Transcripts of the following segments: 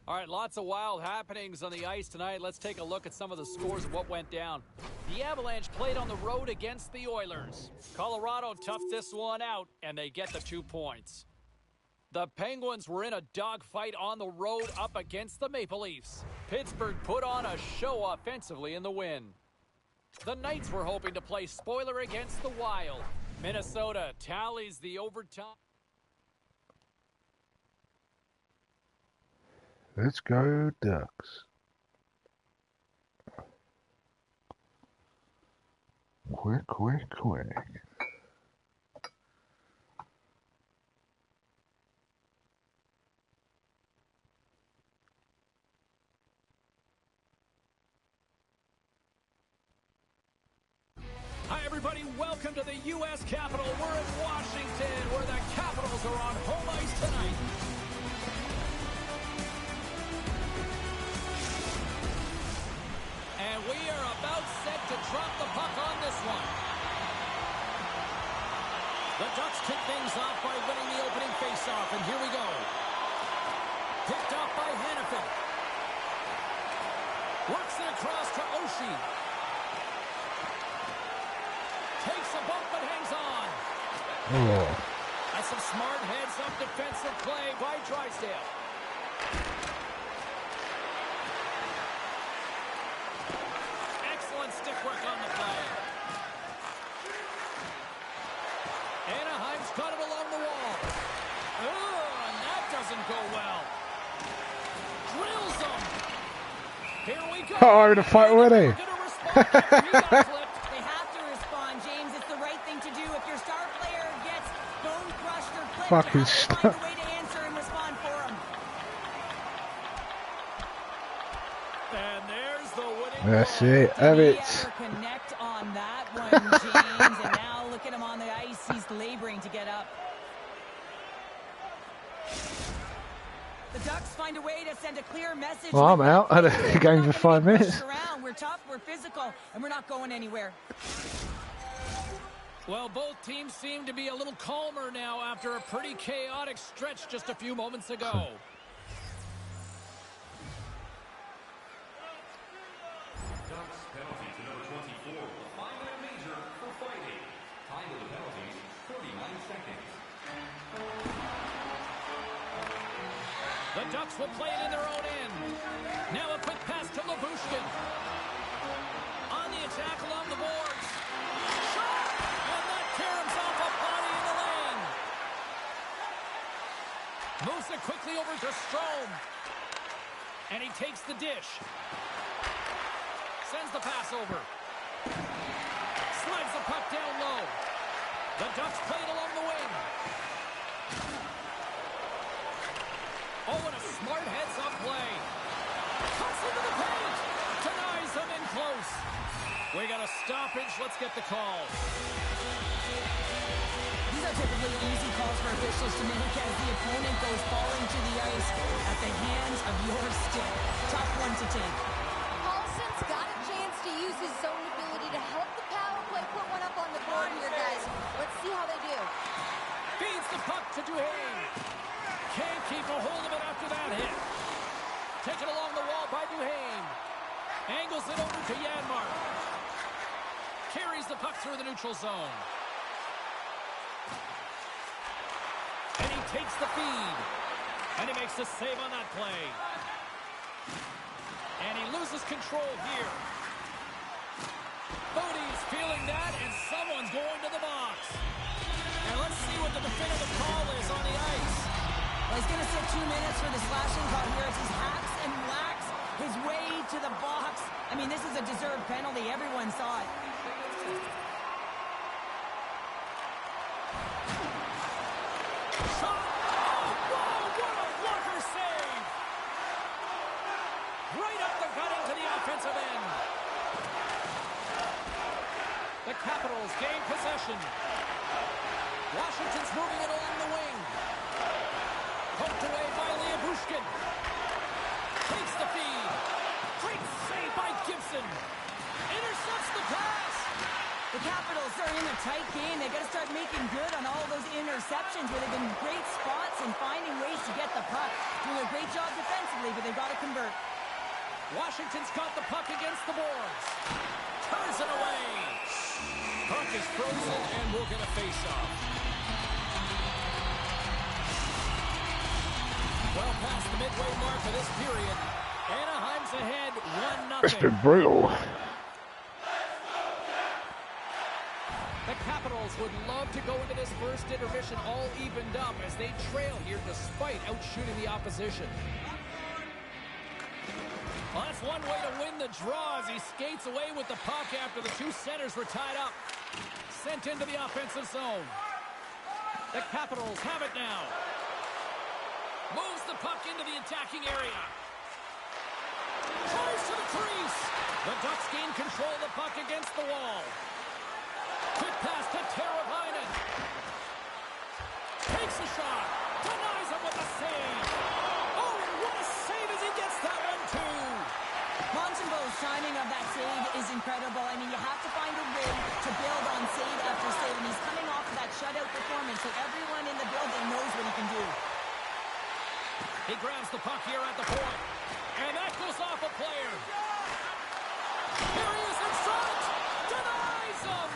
All right, lots of wild happenings on the ice tonight. Let's take a look at some of the scores of what went down. The Avalanche played on the road against the Oilers. Colorado toughed this one out, and they get the 2 points. The Penguins were in a dogfight on the road up against the Maple Leafs. Pittsburgh put on a show offensively in the win. The Knights were hoping to play spoiler against the Wild. Minnesota tallies the overtime. Let's go Ducks. Quick. Hi, everybody. Welcome to the U.S. Capitol. We're in Washington, where the Capitals are on home ice tonight. And we are about set to drop the puck on this one. The Ducks kick things off by winning the opening faceoff, and here we go. Picked off by Hannafin. Works it across to Oshie. Takes a bump but hangs on. Oh. That's some smart heads-up defensive play by Drysdale. Excellent stick work on the play. Anaheim's got him along the wall. Oh, and that doesn't go well. Drills him. Here we go. Oh, we're in a fight already. Fucking stuff. And there's the winning. That's it. Have it. Connect on that one, James. And now look at him on the ice. He's laboring to get up. The Ducks find a way to send a clear message. Well, I'm out. I had a game for 5 minutes. We're tough, we're physical, and we're not going anywhere. Well, both teams seem to be a little calmer now after a pretty chaotic stretch just a few moments ago. Ducks penalty to number 24. A 5-minute major for fighting. Time of the penalties, 39 seconds. The Ducks will play it in their own end. Now a quick pass to Labushkin. On the attack along the boards. Shot! And that tear himself a body in the lane. Moves it quickly over to Strome. And he takes the dish. Sends the pass over. Slides the puck down low. The Ducks play it along the wing. Oh, what a smart heads-up play. Cuts into the paint. Denies them in close. We got a stoppage. Let's get the call. These are typically easy calls for officials to make as the opponent goes falling to the ice at the hands of your stick. Tough one to take. Paulson's got a chance to use his zone ability to help the power play put one up on the board here, guys. Let's see how they do. Feeds the puck to Duhaime. Can't keep a hold of it after that hit. Taken along the wall by Duhaime. Angles it over to Janmark. Carries the puck through the neutral zone. And he takes the feed. And he makes the save on that play. And he loses control here. Bodie's feeling that, and someone's going to the box. And let's see what the definitive call is on the ice. Well, he's going to sit 2 minutes for the slashing call here as he hacks and whacks his way to the box. I mean, this is a deserved penalty. Everyone saw it. Shot! Oh, whoa, what a blocker save! Right up the gut into the offensive end. The Capitals gain possession. Washington's moving it along the wing. Poked away by Labushkin. Takes the feed. Great save by Gibson. Intercepts the pass. The Capitals Ducks are in a tight game. They got to start making good on all those interceptions where they've been great spots and finding ways to get the puck. Doing a great job defensively, but they've got to convert. Washington's got the puck against the boards. Turns it away. Puck is frozen, and we'll get a face-off. Well past the midway mark of this period. Anaheim's ahead 1-0. It's been brutal. The Capitals would love to go into this first intermission all evened up as they trail here despite outshooting the opposition. Well, that's one way to win the draw as he skates away with the puck after the two centers were tied up. Sent into the offensive zone. The Capitals have it now. Moves the puck into the attacking area. Tries to the crease. The Ducks gain control of the puck against the wall. Quick pass to Teravainen. Takes a shot. Denies him with a save. Oh, and what a save as he gets that one, too. Montembeau's timing of that save is incredible. I mean, you have to find a way to build on save after save, and he's coming off of that shutout performance, so everyone in the building knows what he can do. He grabs the puck here at the point, and that goes off a player. Here he is in front. Denies him.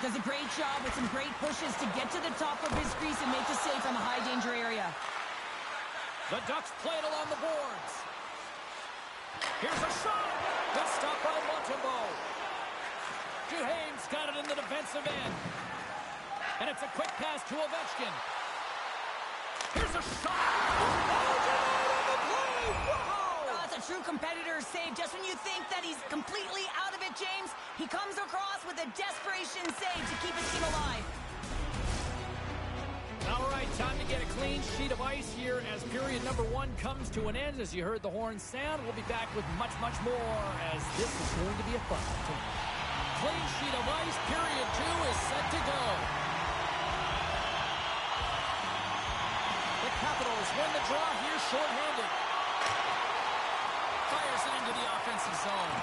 Does a great job with some great pushes to get to the top of his crease and make the save from a high-danger area. The Ducks play it along the boards. Here's a shot. Good stop by Montembeau. Duhaime's got it in the defensive end. And it's a quick pass to Ovechkin. Here's a shot. On the play. Whoa! That's a true competitor's save. Just when you think that he's completely out of it, James, he comes across with a desperation save to keep his team alive. All right, time to get a clean sheet of ice here as period number 1 comes to an end. As you heard the horn sound, we'll be back with much, much more as this is going to be a fun one. Clean sheet of ice, period 2 is set to go. The Capitals win the draw here shorthanded. Fires it into the offensive zone.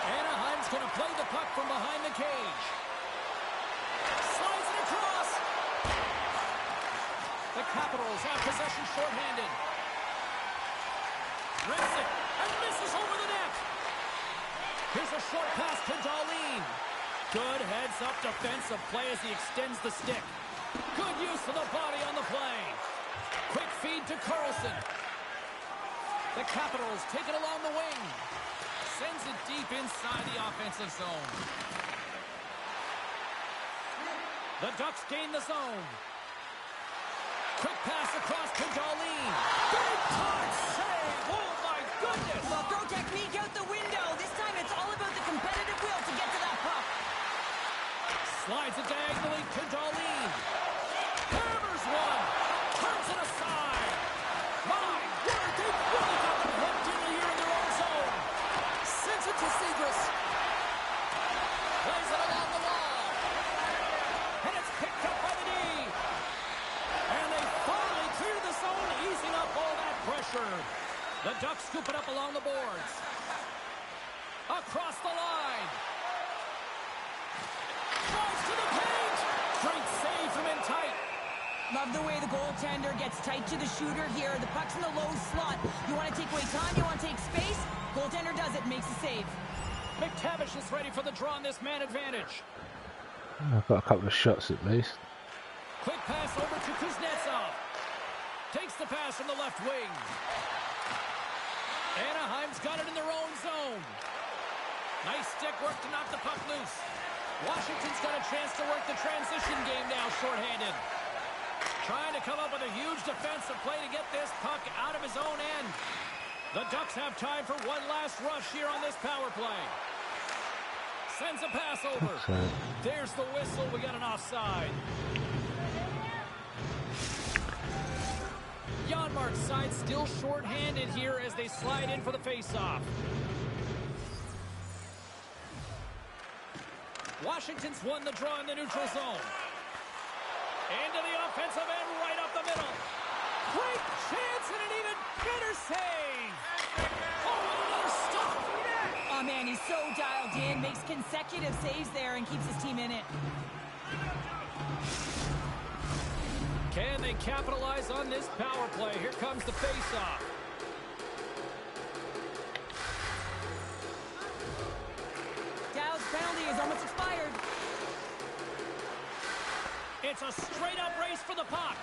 Anaheim's going to play the puck from behind the cage. Slides it across. The Capitals have possession shorthanded. Rips it and misses over the net. Here's a short pass to Dahlin. Good heads-up defensive play as he extends the stick. Good use of the body on the play. Quick feed to Carlson. The Capitals take it along the wing. Sends it deep inside the offensive zone. The Ducks gain the zone. Quick pass across to Dahlin. Big time save. Oh, my goodness. Well, throw technique out the window. This time it's all about the competitive will to get to that puck. Slides it diagonally to Dahlin. Hammers one. Turns it aside. My word, they really got them hooked in here in their own zone. Sends it to Seagrass. Plays it along the wall. And it's picked up by the D. And they finally clear the zone, easing up all that pressure. The Ducks scoop it up along the boards. Across the line. Drives to the cage. Great save from in tight. Love the way the goaltender gets tight to the shooter here. The puck's in the low slot. You want to take away time, you want to take space. Goaltender does it, makes a save. McTavish is ready for the draw on this man advantage. I've got a couple of shots at least. Quick pass over to Kuznetsov. Takes the pass from the left wing. Anaheim's got it in their own zone. Nice stick work to knock the puck loose. Washington's got a chance to work the transition game now shorthanded. Trying to come up with a huge defensive play to get this puck out of his own end. The Ducks have time for one last rush here on this power play. Sends a pass over. There's the whistle. We got an offside. Janmark's side still shorthanded here as they slide in for the faceoff. Washington's won the draw in the neutral zone. Into the offensive end, right up the middle. Great chance and an even better save. Oh, and another stop. On Oh, man, he's so dialed in, makes consecutive saves there and keeps his team in it. Can they capitalize on this power play? Here comes the faceoff. Dow's penalty is almost expired. It's a straight-up race for the puck.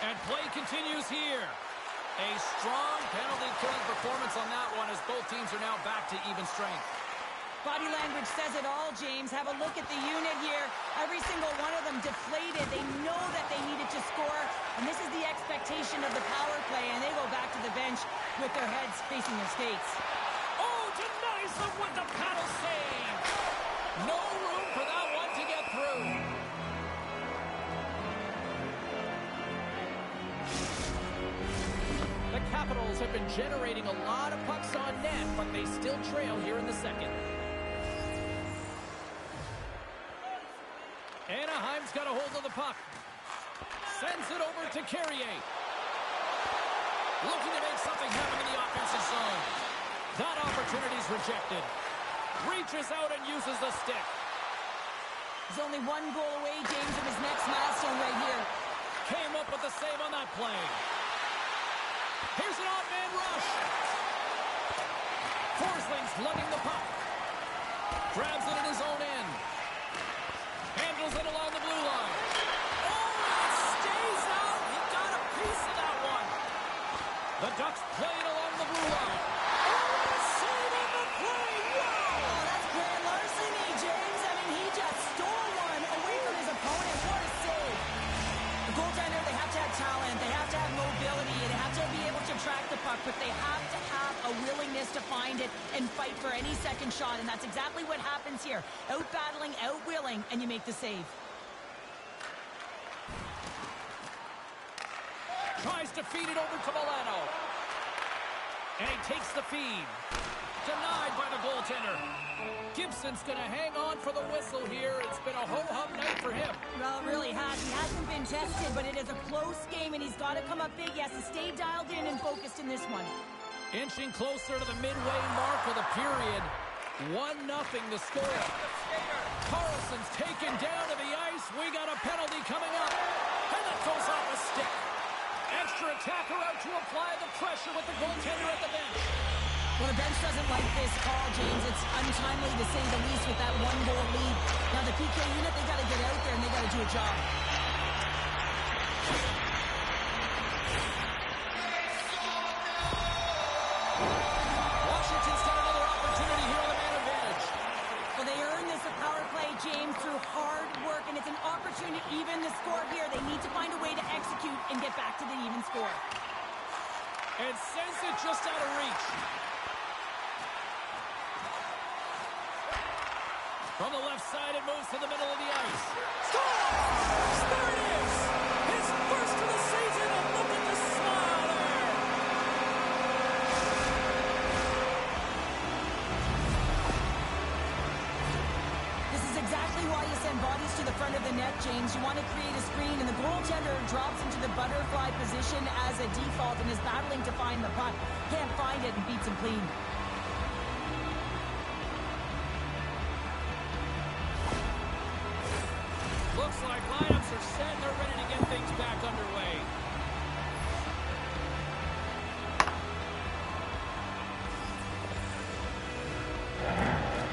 And play continues here. A strong penalty-killing performance on that one as both teams are now back to even strength. Body language says it all, James. Have a look at the unit here. Every single one of them deflated. They know that they needed to score, and this is the expectation of the power play, and they go back to the bench with their heads facing their skates. Oh, denies them with the paddle save. No room for that one to get through. The Capitals have been generating a lot of pucks on net, but they still trail here in the second. Anaheim's got a hold of the puck. Sends it over to Carrier. Looking to make something happen in the offensive zone. That opportunity's rejected. Reaches out and uses the stick. He's only one goal away, James, from his next milestone right here. Came up with the save on that play. Here's an off-man rush. Forsling's lugging the puck. Grabs it in his own end. Handles it along the blue line. Oh, it stays out. He got a piece of that one. The Ducks play it along the blue line. Oh, a save on the play. Wow. Oh, that's grand larceny, James. I mean, he just stole one away from his opponent. What a save. The goaltender, they have to have talent. They have to have mobility. They have to be able to track the puck, but they have to have a willingness to find it and fight for any second shot, and that's exactly what happens here. Out-battling, out-willing, and you make the save. Tries to feed it over to Milano. And he takes the feed. Denied by the goaltender. Gibson's going to hang on for the whistle here. It's been a ho-hum night for him. Well, it really has. He hasn't been tested, but it is a close game, and he's got to come up big. He has to stay dialed in and focused in this one. Inching closer to the midway mark of the period. 1-0 the score. Carlson's taken down to the ice. We got a penalty coming up. And that goes off a stick. Extra attacker out to apply the pressure with the goaltender at the bench. Well, the bench doesn't like this call, James. It's untimely to say the least with that one-goal lead. Now, the PK unit, they got to get out there and they got to do a job. Washington's got another opportunity here on the man advantage. Well, they earned this a power play, James, through hard work, and it's an opportunity to even the score here. They need to find a way to execute and get back to the even score. And sends it just out of reach. From the left side, it moves to the middle of the ice. Scores! There it is! His first of the season, and look at the smile there! This is exactly why you send bodies to the front of the net, James. You want to create a screen, and the goaltender drops into the butterfly position as a default and is battling to find the puck. Can't find it and beats him clean. Looks like lineups are set and they're ready to get things back underway.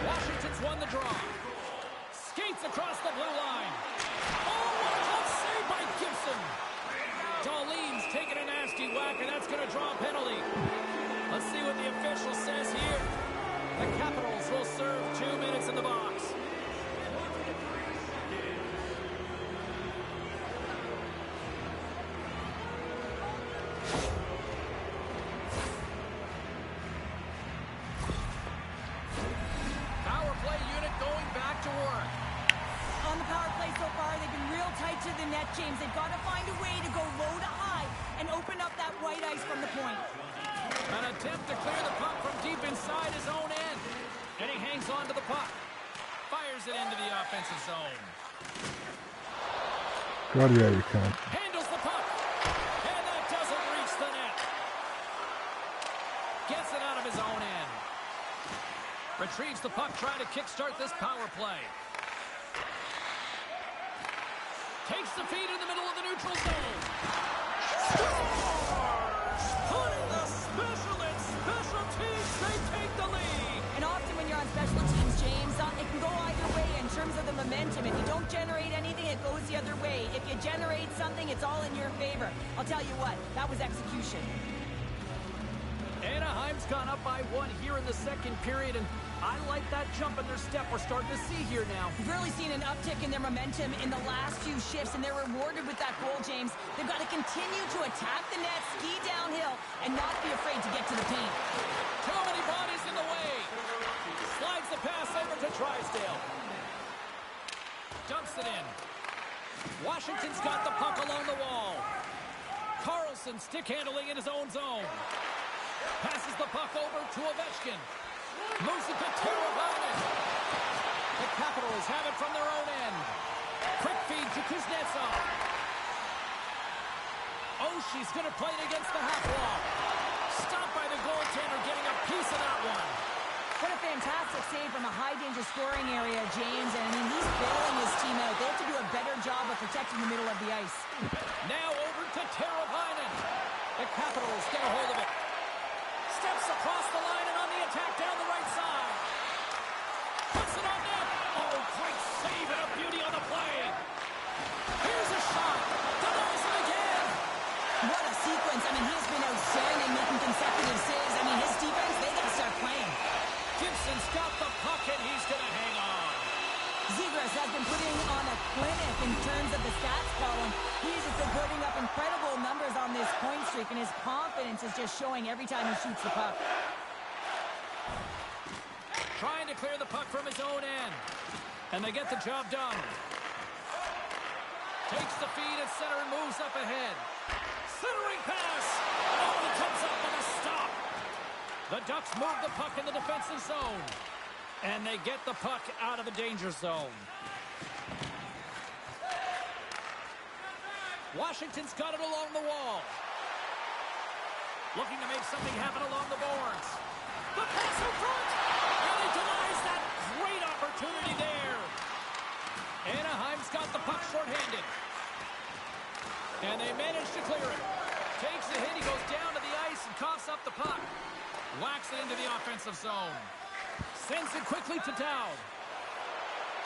Washington's won the draw. Skates across the blue line. Oh, what a tough save by Gibson. Darlene's taking a nasty whack, and that's going to draw a penalty. Let's see what the official says here. The Capitals will serve 2 minutes in the box. Power play unit going back to work. On the power play so far, they've been real tight to the net, James. They've got to find a way to go low to high and open up that white ice from the point. An attempt to clear the puck from deep inside his own end. And he hangs on to the puck. Fires it into the offensive zone. God, yeah, you can. Handles the puck. And that doesn't reach the net. Gets it out of his own end. Retrieves the puck, trying to kickstart this power play. Takes the feed in the middle of the neutral zone. Scores! Putting the special in special teams, they take the lead. And often when you're on special teams, James, it can go either way in terms of the momentum. If you don't generate anything, it goes the other way. If you generate something, it's all in your favor. I'll tell you what, that was execution. Anaheim's gone up by 1 here in the second period, and I like that jump in their step we're starting to see here now. We've really seen an uptick in their momentum in the last few shifts, and they're rewarded with that goal, James. They've got to continue to attack the net, ski downhill, and not be afraid to get to the paint. Too many bodies in the way. Slides the pass over to Drysdale. Dumps it in. Washington's got the puck along the wall. Carlson stick handling in his own zone. Passes the puck over to Ovechkin. Moves it to Teravainen. The Capitals have it from their own end. Quick feed to Kuznetsov. Oshie's going to play it against the half wall. Stopped by the goaltender, getting a piece of that one. What a fantastic save from a high-danger scoring area, James. And, I mean, he's bailing his team out. They have to do a better job of protecting the middle of the ice. Now over to Teravainen. The Capitals get a hold of it. Steps across the line and on the attack down the right side. Puts it on net. Oh, great save and a beauty on the play. Here's a shot. Denies it again. What a sequence. I mean, he's been outstanding making consecutive saves. I mean, his defense, they got to start playing. Gibson's got the puck and he's going to hang on. Zegras has been putting on a clinic in terms of the stats column. He's just been putting up incredible numbers on this point streak, and his confidence is just showing every time he shoots the puck. Trying to clear the puck from his own end. And they get the job done. Takes the feed at center and moves up ahead. Centering pass. Oh, he comes up with a stop. The Ducks move the puck in the defensive zone. And they get the puck out of the danger zone. Washington's got it along the wall. Looking to make something happen along the boards. The pass in front. And he denies that great opportunity there. Anaheim's got the puck shorthanded. And they manage to clear it. Takes the hit. He goes down to the ice and coughs up the puck. Whacks it into the offensive zone. Sends it quickly to Dowd.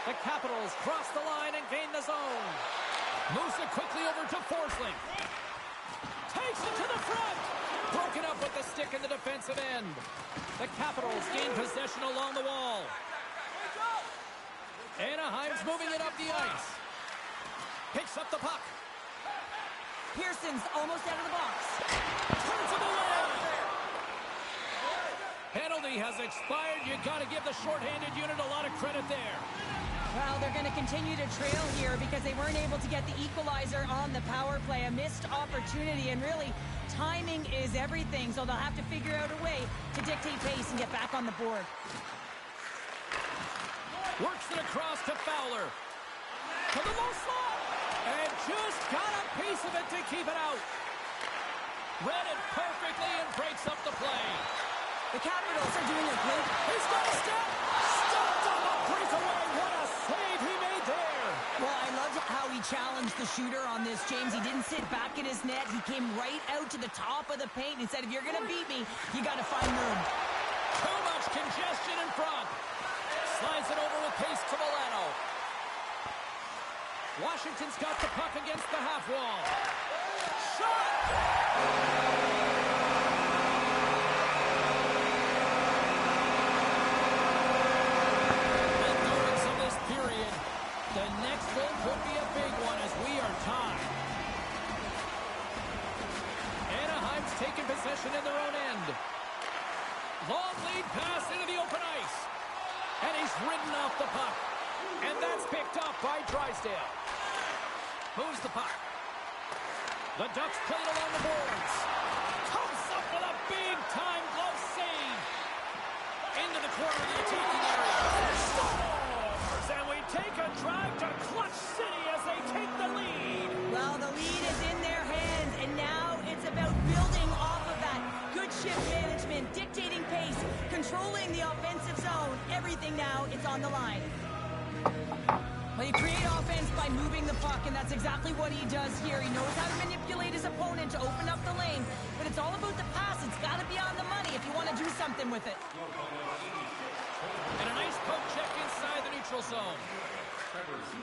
The Capitals cross the line and gain the zone. Moves it quickly over to Forsling. Takes it to the front. Broken up with the stick in the defensive end. The Capitals gain possession along the wall. Anaheim's moving it up the ice. Picks up the puck. Pearson's almost out of the box. Turns it away. Penalty has expired. You got to give the shorthanded unit a lot of credit there. Well, they're going to continue to trail here because they weren't able to get the equalizer on the power play. A missed opportunity, and really, timing is everything, so they'll have to figure out a way to dictate pace and get back on the board. Works it across to Fowler. To the low slot. And just got a piece of it to keep it out. Read it perfectly and breaks up the play. The Capitals are doing a great... He's got a step. Stopped on the breakaway. What a save he made there. Well, I loved how he challenged the shooter on this, James. He didn't sit back in his net. He came right out to the top of the paint and said, if you're going to beat me, you got to find room. Too much congestion in front. Slides it over with pace to Milano. Washington's got the puck against the half wall. Shot! The next goal could be a big one as we are tied. Anaheim's taken possession in their own end. Long lead pass into the open ice. And he's ridden off the puck. And that's picked up by Drysdale. Moves the puck. The Ducks play it along the boards. Comes up with a big-time glove save. Into the corner of the attacking area. Scores! And we take a drive to Clutch City as they take the lead. Well, the lead is in their hands, and now it's about building off of that. Good shift management, dictating pace, controlling the offensive zone, now it's on the line. Well, you create offense by moving the puck, and that's exactly what he does here. He knows how to manipulate his opponent to open up the lane, but it's all about the pass. It's got to be on the money if you want to do something with it. And a nice poke check inside the neutral zone.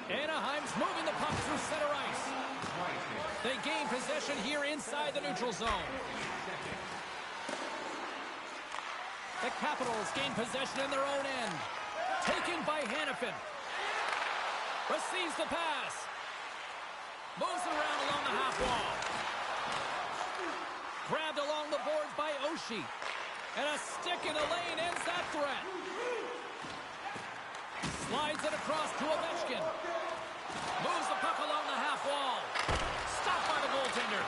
Anaheim's moving the puck through center ice. They gain possession here inside the neutral zone. The Capitals gain possession in their own end. Taken by Hannafin. Receives the pass. Moves it around along the half wall. Grabbed along the boards by Oshie. And a stick in the lane ends that threat. Slides it across to Ovechkin. Moves the puck along the half wall. Stopped by the goaltender.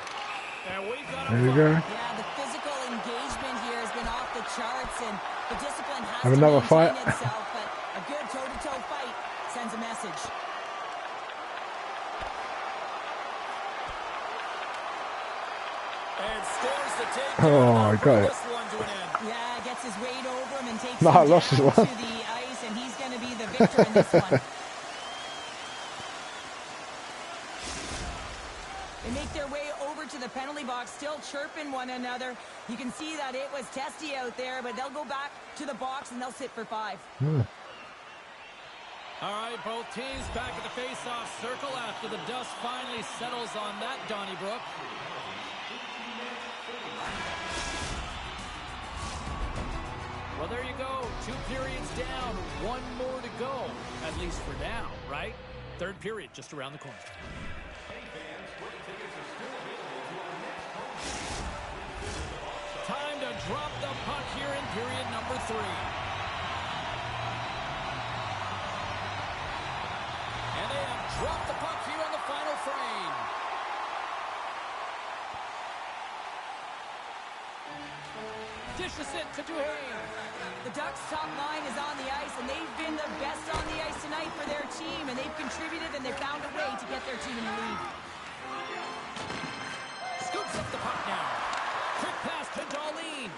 And we've got a fight. Yeah, the physical engagement here has been off the charts, and the discipline has Have to another maintain fight. itself, but a good toe-to-toe fight sends a message. And scores the take. Oh, I got it. This one to an end. Yeah, gets his weight over him and takes No, him I lost down his to one. the ice, and he's going to be the victor in this one. They make their way over to the penalty box, still chirping one another. You can see that it was testy out there, but they'll go back to the box and they'll sit for 5. All right, both teams back at the face-off circle after the dust finally settles on that Donnybrook. Well, there you go. 2 periods down, 1 more to go. At least for now, right? 3rd period just around the corner. Time to drop the puck here in period number 3. And they have dropped the puck here on the final frame. Dishes it to Duhaime. The Ducks' top line is on the ice, and they've been the best on the ice tonight for their team, and they've contributed, and they've found a way to get their team in the lead. Scoops up the puck now. Quick pass to Darlene.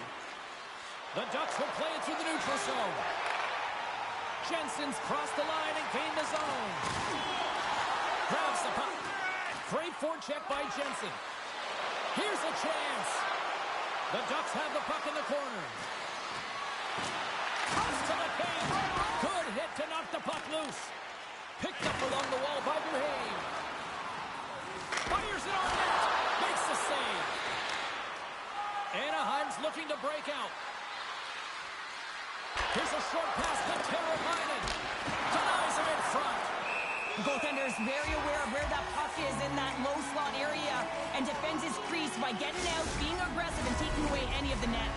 The Ducks will play it through the neutral zone. Jensen's crossed the line and gained the zone. Grabs the puck. Great forecheck by Jensen. Here's a chance. The Ducks have the puck in the corner. Toss to the cage. Good hit to knock the puck loose. Picked up along the wall by Duhaime. Fires it on net. Makes the save. Anaheim's looking to break out. Here's a short pass to Teravainen. Denies him in front. The goaltender is very aware of where that puck is in that low slot area and defends his crease by getting out, being aggressive, and taking away any of the net.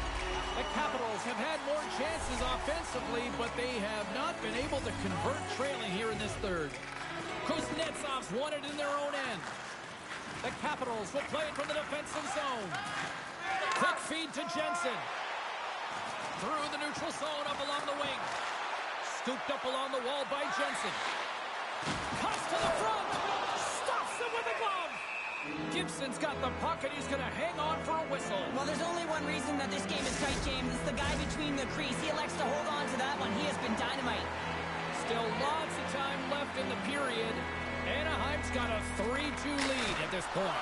The Capitals have had more chances offensively, but they have not been able to convert trailing here in this 3rd. Kuznetsov's won it in their own end. The Capitals will play it from the defensive zone. Quick feed to Jensen. Through the neutral zone up along the wing. Scooped up along the wall by Jensen. Cuts to the front. Stops him with a glove. Gibson's got the puck, and he's going to hang on for a whistle. Well, there's only one reason that this game is tight, James. It's the guy between the crease. He elects to hold on to that one. He has been dynamite. Still lots of time left in the period. Anaheim's got a 3-2 lead at this point.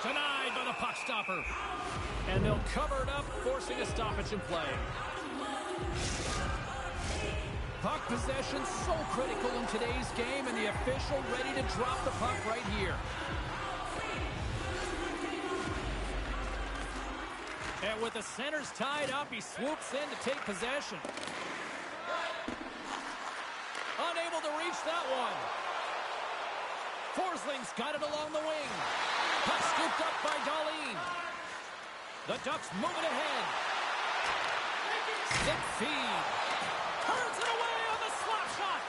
Denied by the puck stopper. And they'll cover it up, forcing a stoppage in play. Puck possession so critical in today's game, and the official ready to drop the puck right here. And with the centers tied up, he swoops in to take possession. Unable to reach that one. Forsling's got it along the wing. Puck scooped up by Darlene. The Ducks move it ahead. Stick feed. Turns it away on the slap shot.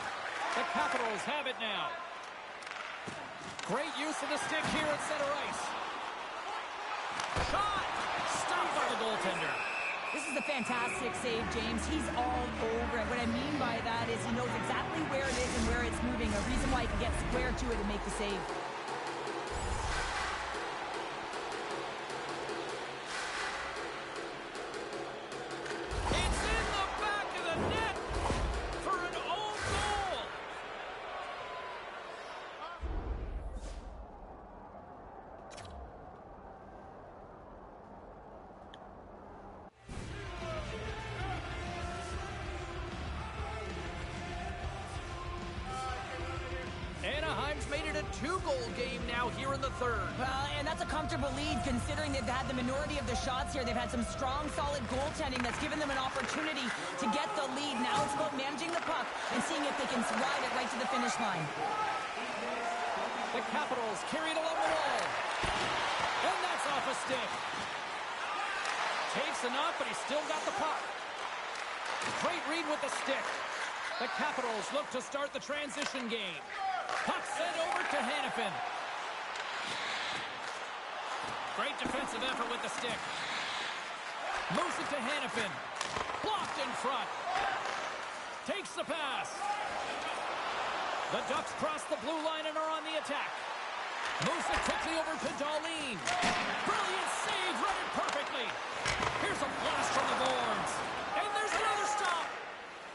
The Capitals have it now. Great use of the stick here at center ice. Shot. Stopped by the goaltender. This is a fantastic save, James. He's all over it. What I mean by that is he knows exactly where it is and where it's moving. A reason why he can get square to it and make the save. It's in the back of the net for an two-goal game now here in the third. Well, and that's a comfortable lead considering they've had the minority of the shots here. They've had some strong, solid goaltending that's given them an opportunity to get the lead. Now it's about managing the puck and seeing if they can ride it right to the finish line. The Capitals carry it along the wall. And that's off a stick. Takes enough, but he's still got the puck. Great read with the stick. The Capitals look to start the transition game. Puck sent over to Hannafin. Great defensive effort with the stick. Moves it to Hannafin. Blocked in front. Takes the pass. The Ducks cross the blue line and are on the attack. Moves it quickly over to Darlene. Brilliant save, read it perfectly. Here's a blast from the boards. And there's another stop.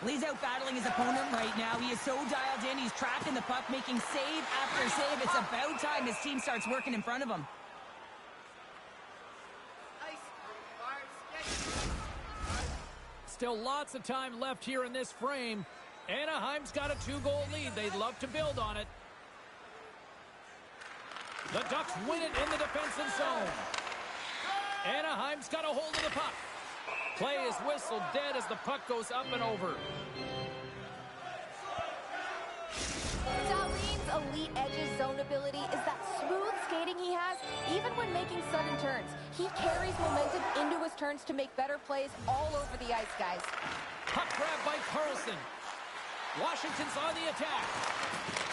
He's out battling his opponent right now. He is so dialed in. He's tracking the puck, making save after save. It's about time his team starts working in front of him. Still lots of time left here in this frame. Anaheim's got a two-goal lead. They'd love to build on it. The Ducks win it in the defensive zone. Anaheim's got a hold of the puck. Play is whistled dead as the puck goes up and over. Darlene's elite edges zone ability is that smooth skating he has, even when making sudden turns. He carries momentum into his turns to make better plays all over the ice, guys. Puck grab by Carlson. Washington's on the attack.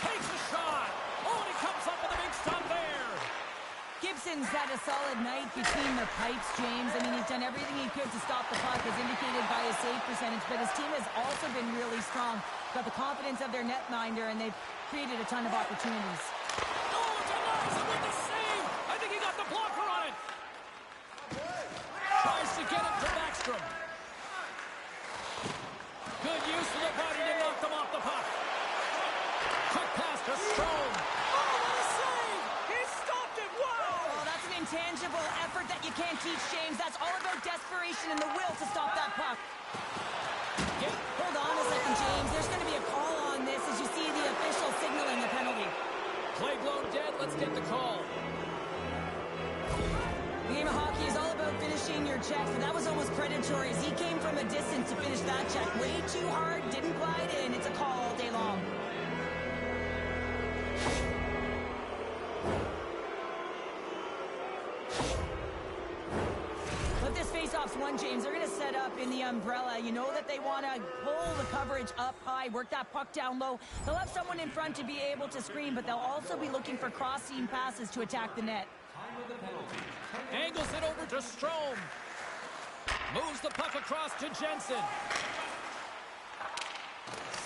Takes a shot. Oh, and he comes up with a big stop there. Gibson's had a solid night between the pipes, James. I mean, he's done everything he could to stop the puck, as indicated by his save percentage, but his team has also been really strong. Got the confidence of their netminder, and they've created a ton of opportunities. Oh, Eliza with the save. I think he got the blocker on it. Tries to get it to Backstrom. Good use of the body to knock them off the puck. Quick pass to Strome. Oh, what a save! He stopped it. Wow! Oh, that's an intangible effort that you can't teach, James. That's all about desperation and the will to stop that puck. Hold on a second, James. There's going to be a call on this as you see the official signaling a penalty. Play blown dead. Let's get the call. The game of hockey is all about finishing your checks, and that was almost predatory as he came from a distance to finish that check. Way too hard, didn't glide in. It's a call all day long. But this face-off's won, James. They're going to set up in the umbrella. You know that they want to pull the coverage up high, work that puck down low. They'll have someone in front to be able to screen, but they'll also be looking for cross-seam passes to attack the net. Angles it over to Strome. Moves the puck across to Jensen.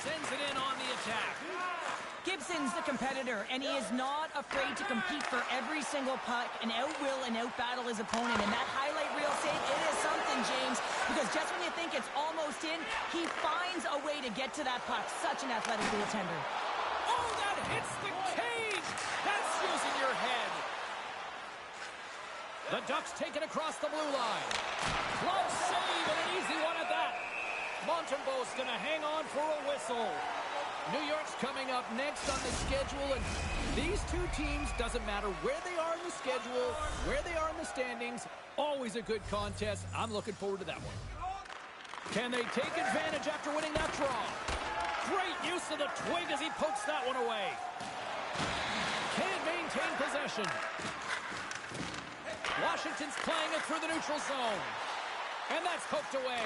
Sends it in on the attack. Gibson's the competitor, and he is not afraid to compete for every single puck and outwill and outbattle his opponent. And that highlight reel save, it is something, James, because just when you think it's almost in, he finds a way to get to that puck. Such an athletic goaltender. Oh, that hits the cage! That's using your head. The Ducks take it across the blue line. Close save and an easy one at that. Montembeault's going to hang on for a whistle. New York's coming up next on the schedule, and these two teams, doesn't matter where they are in the schedule, where they are in the standings, always a good contest. I'm looking forward to that one. Can they take advantage after winning that draw? Great use of the twig as he pokes that one away. Can't maintain possession. Washington's playing it through the neutral zone. And that's poked away.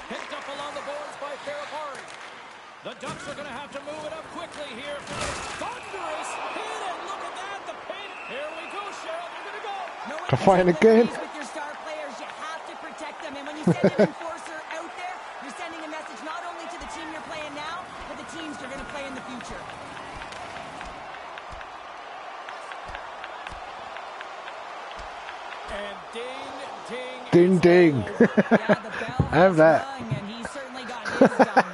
Picked up along the boards by Ferrapari. The Ducks are going to have to move it up quickly here for this thunderous hit. And look at that, the paint. Here we go, Cheryl. They're going to go. To fight again. With your star players, you have to protect them. And when you send an enforcer out there, you're sending a message not only to the team you're playing now, but the teams you're going to play in the future. And ding, ding. Ding, ding. Yeah, the bell Have that. rung, and he certainly got his done.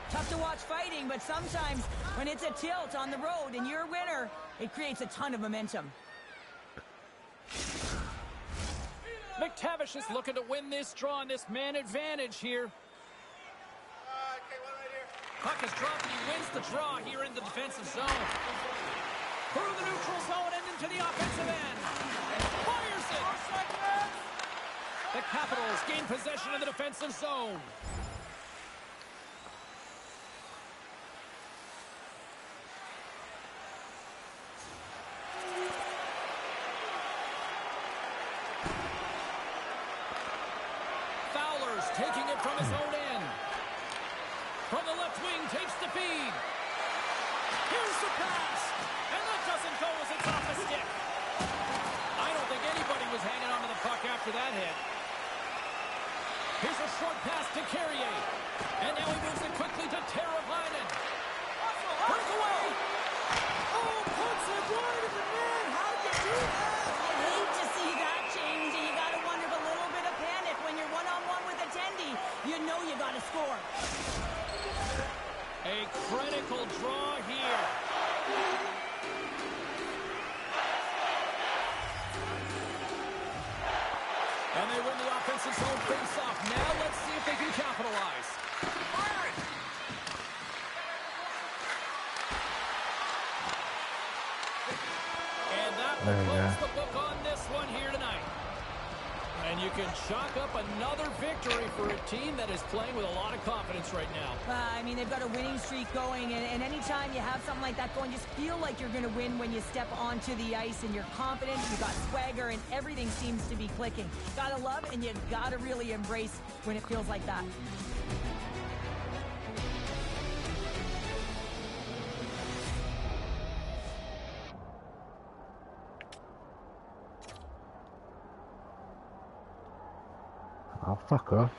Tough to watch fighting, but sometimes when it's a tilt on the road and you're a winner, it creates a ton of momentum. McTavish is looking to win this draw on this man advantage here. Puck is dropped and he wins the draw here in the defensive zone. Through the neutral zone and into the offensive end. Fires it! The Capitals gain possession of the defensive zone. Fowler's taking it from his own end. From the left wing, takes the feed. Here's the pass. And that doesn't go as it's off the stick. I don't think anybody was hanging onto the puck after that hit. Here's a short pass to Carrier. And now he moves it quickly to Teravainen. Breakaway. Oh, puts it wide in the net. How'd you do that? I hate to see that change, and you got to wonder a little bit of panic when you're one-on-one with a Tendy. You know you got to score. A critical draw here. And they win the offensive zone face-off. Now let's see if they can capitalize. And that will close the book on this one here tonight. And you can chalk up another victory for a team that is playing with a lot of confidence right now. I mean, they've got a winning streak going, and anytime you have something like that going, just feel like you're going to win when you step onto the ice and you're confident, you got swagger, and everything seems to be clicking. Gotta love, and you gotta really embrace when it feels like that. Oh, fuck off.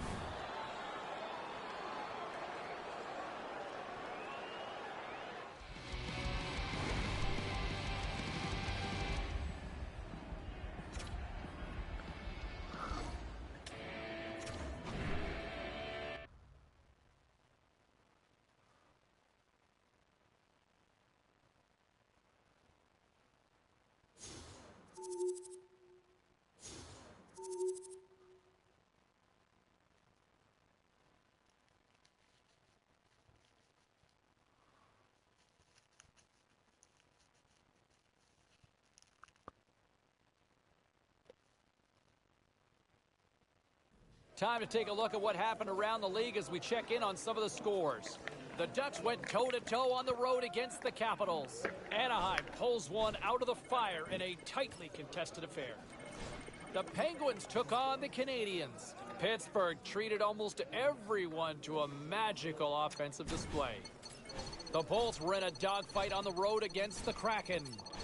Time to take a look at what happened around the league as we check in on some of the scores. The Ducks went toe-to-toe on the road against the Capitals. Anaheim pulls one out of the fire in a tightly contested affair. The Penguins took on the Canadiens. Pittsburgh treated almost everyone to a magical offensive display. The Bolts were in a dogfight on the road against the Kraken.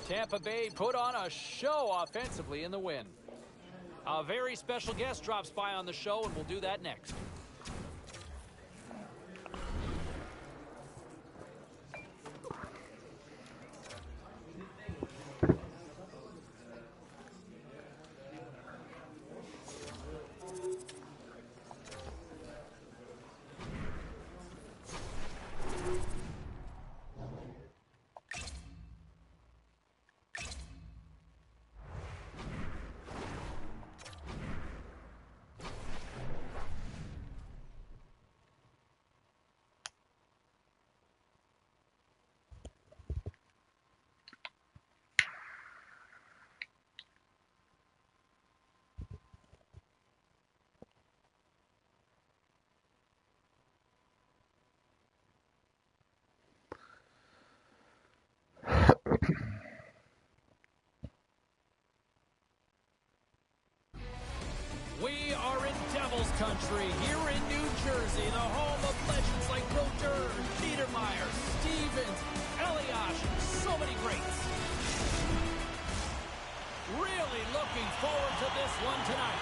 Tampa Bay put on a show offensively in the win. A very special guest drops by on the show, and we'll do that next. We are in Devils country here in New Jersey, the home of legends like Brodeur, Niedermeyer, Stevens, Eliash, so many greats. Really looking forward to this one tonight.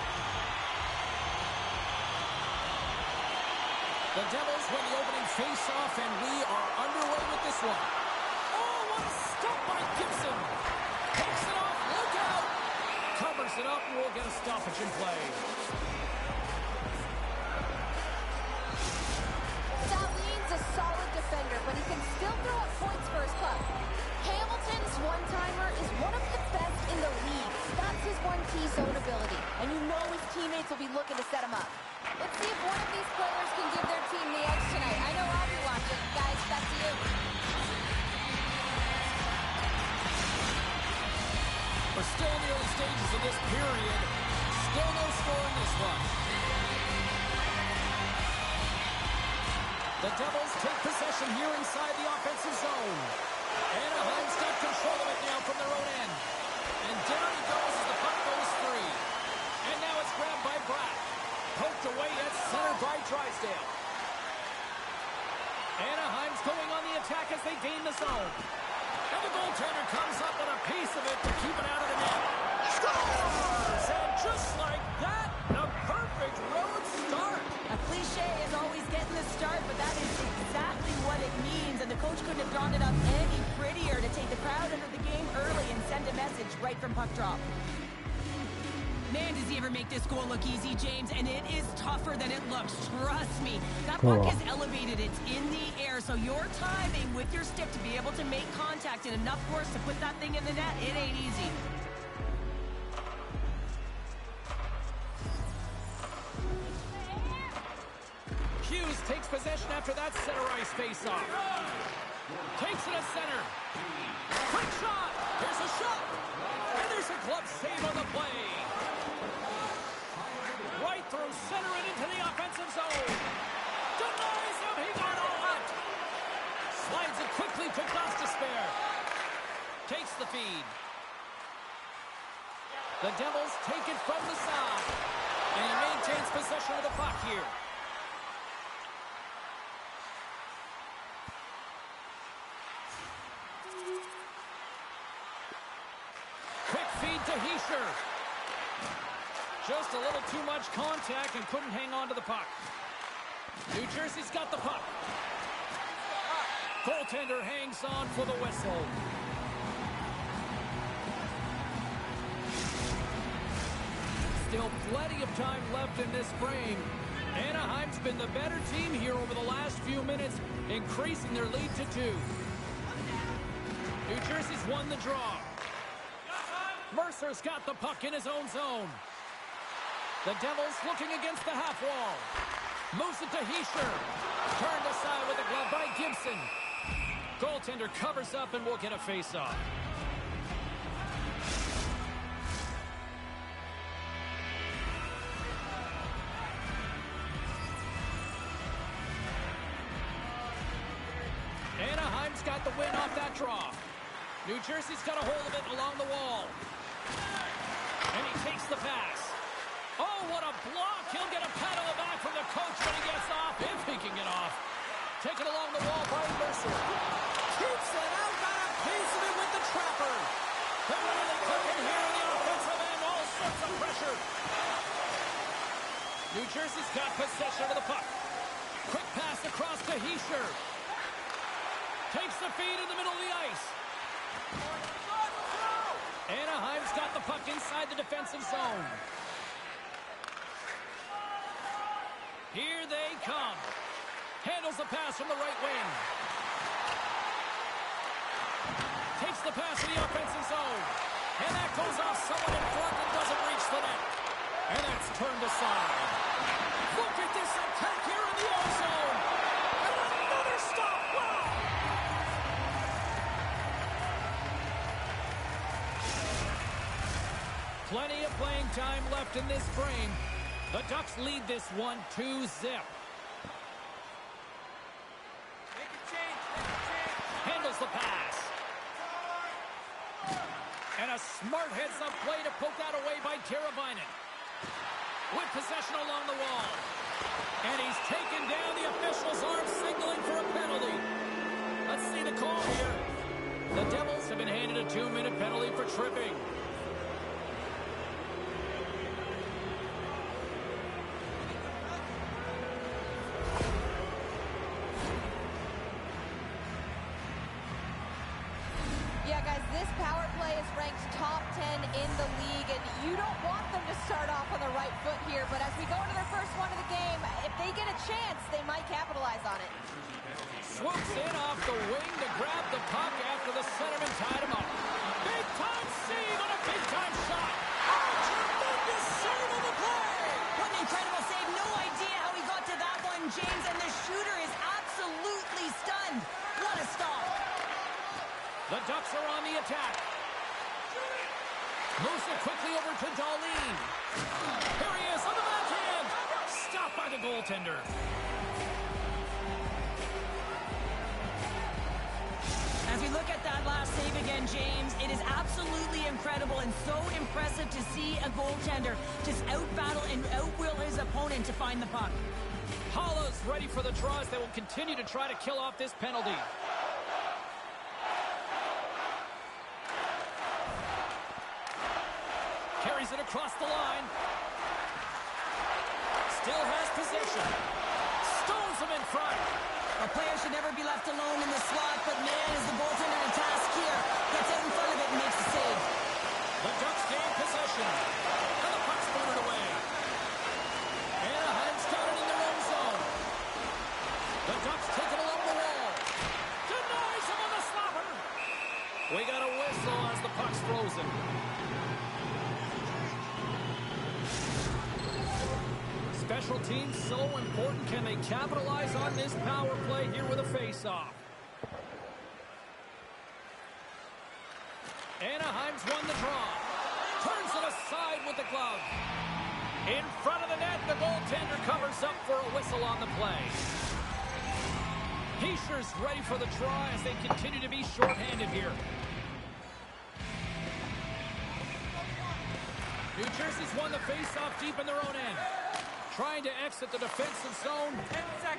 The Devils win the opening face-off, and we are underway with this one. Oh, what a stop by Gibson. Takes it off, look out. Covers it up, and we'll get a stoppage in play. Dahlon's a solid defender, but he can still throw up points for his club. Hamilton's one-timer is one of the best in the league. That's his one key zone ability, and you know his teammates will be looking to set him up. Let's see if one of these players can give their team the edge tonight. The Devils take possession here inside the offensive zone. Anaheim's got control of it now from their own end. And down he goes as the puck goes free. And now it's grabbed by Bratt. Poked away at center by Drysdale. Anaheim's going on the attack as they gain the zone. And the goaltender comes up with a piece of it to keep it out of the net. Scores! And just like that, a perfect road start. A cliche is always getting the start, but that is exactly what it means. And the coach couldn't have drawn it up any prettier to take the crowd into the game early and send a message right from puck drop. Man, does he ever make this goal look easy, James, and it is tougher than it looks. Trust me. That puck is elevated. It's in the air, so your timing with your stick to be able to make contact in enough force to put that thing in the net, it ain't easy. Hughes takes possession after that center ice face-off. Takes it at center. Quick shot. Here's a shot. And there's a glove save on the play. Right through center and into the offensive zone. Denies him. He got all that. Slides it quickly to Gostisbehere. Takes the feed. The Devils take it from the side. And he maintains possession of the puck here. Quick feed to Hischier. Just a little too much contact and couldn't hang on to the puck. New Jersey's got the puck. Goaltender hangs on for the whistle. Still plenty of time left in this frame. Anaheim's been the better team here over the last few minutes, increasing their lead to 2. New Jersey's won the draw. Mercer's got the puck in his own zone. The Devils looking against the half wall. Moves it to Hischier. Turned aside with a glove by Gibson. Goaltender covers up and will get a face-off. Anaheim's got the win off that draw. New Jersey's got a hold of it along the wall. And he takes the pass. Oh, what a block. He'll get a pat on the back from the coach when he gets off, if he can get off. Taken along the wall by Mercer. Keeps it out, got a piece of it with the trapper. They're really cooking here in the offensive end. All sorts of pressure. New Jersey's got possession of the puck. Quick pass across to Hischier. Takes the feed in the middle of the ice. Anaheim's got the puck inside the defensive zone. Here they come. Handles the pass from the right wing. Takes the pass to the offensive zone. And that goes off someone in front and doesn't reach the net. And that's turned aside. Look at this attack here in the O-zone. And another stop. Wow. Plenty of playing time left in this frame. The Ducks lead this one 2-0. Handles the pass. And a smart heads-up play to poke that away by Teravainen. With possession along the wall. And he's taken down. The official's arm signaling for a penalty. Let's see the call here. The Devils have been handed a 2-minute penalty for tripping. Yeah, guys, this power play is ranked top 10 in the league, and you don't want them to start off on the right foot here, but as we go into their first one of the game, if they get a chance, they might capitalize on it. Swoops in off the wing to grab the puck after the centerman tied him up. Big-time save on a big-time shot. Oh, tremendous save on the play. What an incredible save. No idea how he got to that one, James, and the shooter is absolutely stunned. What a stop. The Ducks are on the attack. Moves it quickly over to Dahlin. Here he is on the backhand. Stopped by the goaltender. incredible and so impressive to see a goaltender just out-battle and out-will his opponent to find the puck. Holla's ready for the draws. They will continue to try to kill off this penalty. Carries it across the line. Still has possession. Stones him in front. A player should never be left alone in the slot, but man, is the goaltender in a task here. Gets out in front of it and makes the save. The Ducks gain possession. And the puck's booted away. Anaheim's got it in their own zone. The Ducks take it along the wall. Denies him on the slapper. We got a whistle as the puck's frozen. Special teams so important. Can they capitalize on this power play here with a face-off? Anaheim's won the draw. Turns it aside with the glove. In front of the net, the goaltender covers up for a whistle on the play. Heischer's ready for the draw as they continue to be shorthanded here. New Jersey's won the face-off deep in their own end. Trying to exit the defensive zone,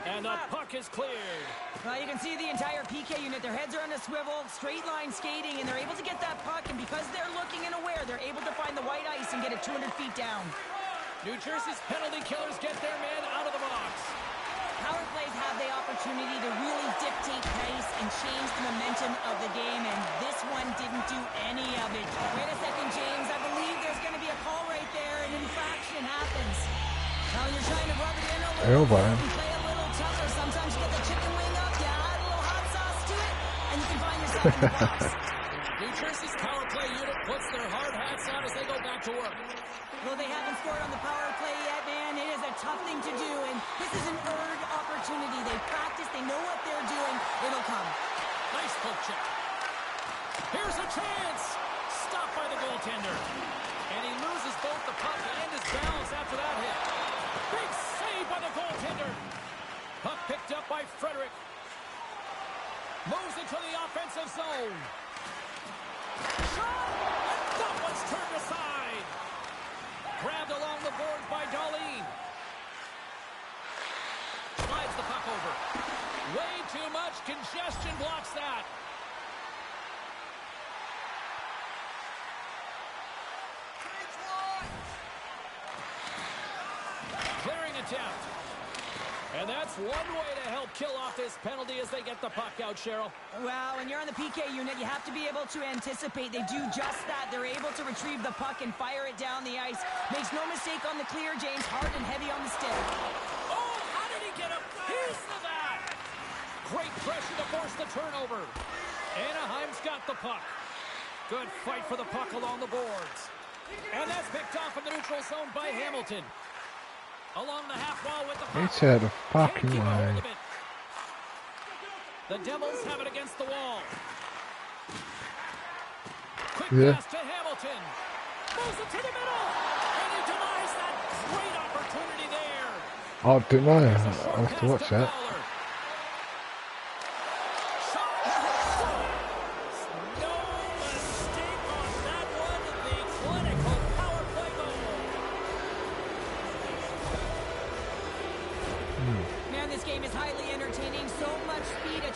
and the puck is cleared. You can see the entire PK unit. Their heads are on a swivel, straight line skating, and they're able to get that puck, and because they're looking and aware, they're able to find the white ice and get it 200 feet down. New Jersey's penalty killers get their man out of the box. Power plays have the opportunity to really dictate pace and change the momentum of the game, and this one didn't do any of it. Wait a second, James. I believe there's going to be a call right there. An infraction happens. Now you're trying to rub it in a little bit and play a little tougher. Sometimes you get the chicken wing up, you add a little hot sauce to it, and you can find yourself in the box. New Jersey's power play unit puts their hard hats on as they go back to work. Though they haven't scored on the power play yet, man, it is a tough thing to do, and this is an earned opportunity. They practice, they know what they're doing. It'll come. Nice poke check. Here's a chance. Stopped by the goaltender. And he loses both the puck and his balance after that hit. Big save by the goaltender. Puck picked up by Frederick. Moves into the offensive zone. Shot! And that one's turned aside. Grabbed along the boards by Darlene. Slides the puck over. Way too much congestion blocks that. Clearing attempt. And that's one way to help kill off this penalty as they get the puck out, Cheryl. Well, when you're on the PK unit, you have to be able to anticipate. They do just that. They're able to retrieve the puck and fire it down the ice. Makes no mistake on the clear, James. Hard and heavy on the stick. Oh, how did he get a piece of that? Great pressure to force the turnover. Anaheim's got the puck. Good fight for the puck along the boards. And that's picked off in the neutral zone by Hamilton. Along the half wall with the puck. It's out of fucking way. The Devils have it against the wall. Quick pass to Hamilton. Moves it to the middle. And he denies that great opportunity there. Oh, didn't I? I'll have to watch that.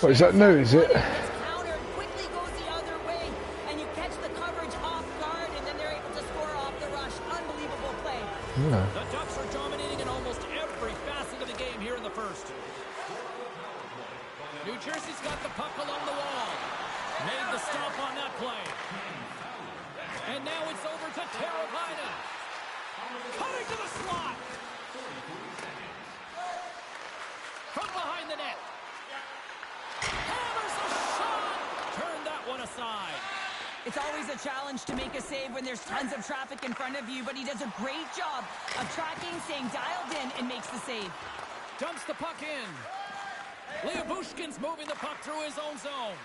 What, is that new, is it? Countered, quickly goes the other way, and you catch the coverage off guard, and then they're able to score off the rush. Unbelievable play. Yeah. The Ducks are dominating in almost every facet of the game here in the first. New Jersey's got the puck along the wall. Made the stop on that play. And now it's over to Teravainen. Cutting to the slot. From behind the net. Hammers a shot! Turn that one aside. It's always a challenge to make a save when there's tons of traffic in front of you, but he does a great job of tracking, staying dialed in, and makes the save. Dumps the puck in. Leobushkin's moving the puck through his own zone.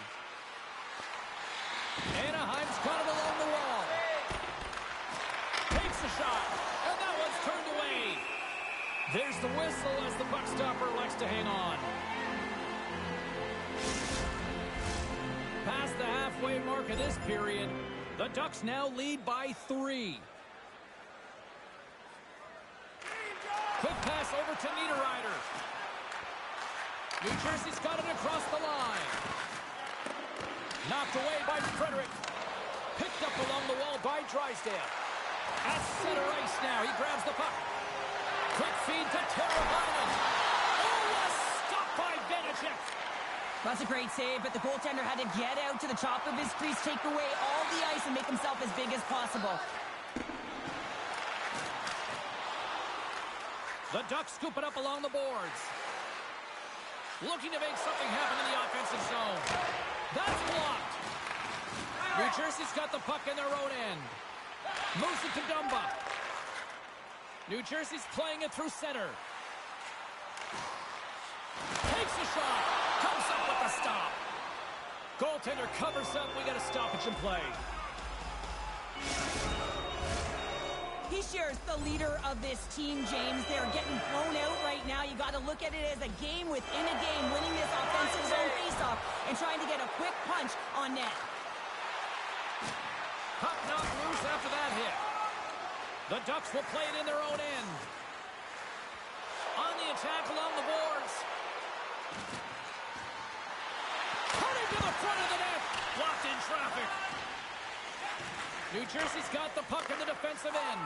Anaheim's got it along the wall. Takes a shot, and that one's turned away. There's the whistle as the puck stopper elects to hang on. Past the halfway mark of this period, The Ducks now lead by 3. Quick pass over to Niederreiter. New Jersey's got it across the line. Knocked away by Frederick. Picked up along the wall by Drysdale. At center ice now. He grabs the puck. Quick feed to Teravainen. Oh, a stop by Vanacek. That's a great save, but the goaltender had to get out to the top of his crease, take away all the ice, and make himself as big as possible. The Ducks scoop it up along the boards. Looking to make something happen in the offensive zone. That's blocked. New Jersey's got the puck in their own end. Moves it to Dumba. New Jersey's playing it through center. Takes a shot. Comes up with the stop. Goaltender covers up. We got a stoppage in play. He's the leader of this team, James. They're getting blown out right now. You got to look at it as a game within a game, winning this offensive zone faceoff and trying to get a quick punch on net. Puck knocked loose after that hit. The Ducks will play it in their own end. On the attack along the boards. Cutting to the front of the net. Blocked in traffic. New Jersey's got the puck in the defensive end.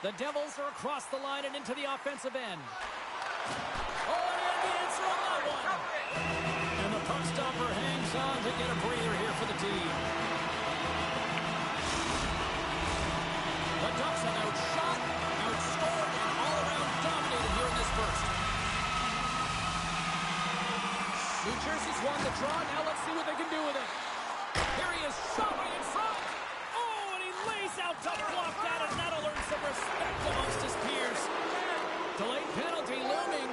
The Devils are across the line and into the offensive end. Oh, and the answer on that one. And the puck stopper hangs on to get a breather here for the team. The Ducks have outshot, outscored, and all around dominated here in this first. New Jersey's won the draw. Now let's see what they can do with it. Here he is, shot right in front. Oh, and he lays out to block that, and that'll earn some respect amongst his peers. Delayed penalty looming.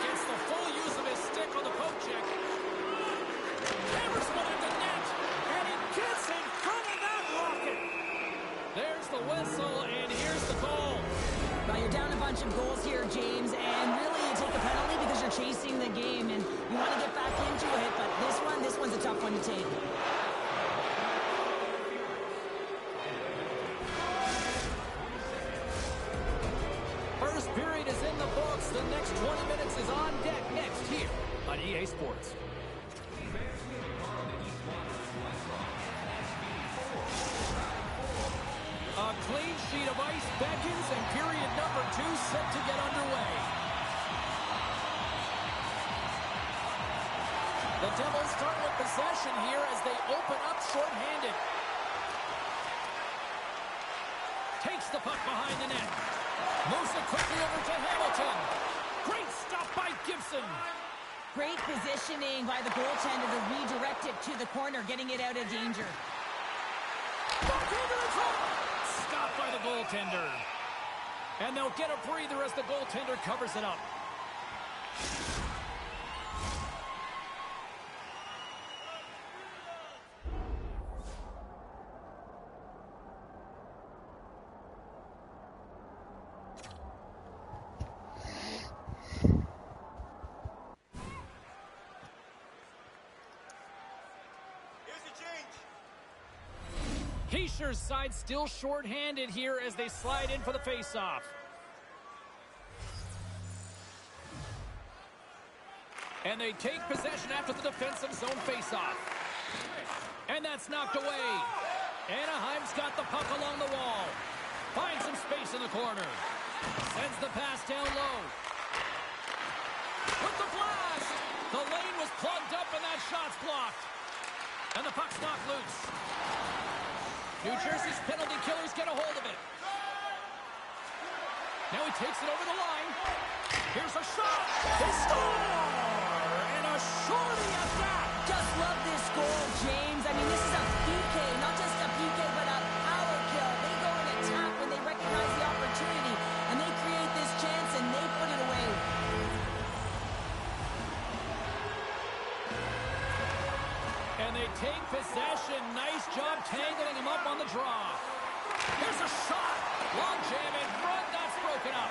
Gets the full use of his stick on the poke check. Hammers one at the net, and he gets in front of that rocket. There's the whistle, and here's the goal. Now you're down a bunch of goals here, James, and really you take a penalty because you're chasing the game, and you want to get back into it, but this one's a tough one to take. First period is in the books. The next 20 minutes is on deck next here on EA Sports. A clean sheet of ice beckons, and period number 2 set to get underway. The Devils start with possession here as they open up shorthanded. Takes the puck behind the net. Moves it quickly over to Hamilton. Great stop by Gibson. Great positioning by the goaltender to redirect it to the corner, getting it out of danger. Back into the trap. Stopped by the goaltender. And they'll get a breather as the goaltender covers it up. Heischer's side still short-handed here as they slide in for the face-off. And they take possession after the defensive zone face-off. And that's knocked away. Anaheim's got the puck along the wall. Finds some space in the corner. Sends the pass down low. With the blast! The lane was plugged up and that shot's blocked. And the puck's knocked loose. New Jersey's penalty killers get a hold of it. Now he takes it over the line. Here's a shot. They score! And a shorty at that. Just love this goal, James. I mean, this is a PK, not just a PK, but a power kill. They go and attack when they recognize the opportunity, and they create this chance, and they put it away. And they take possession. Nice job tangling him up on the draw. Here's a shot. Long jam in front. That's broken up.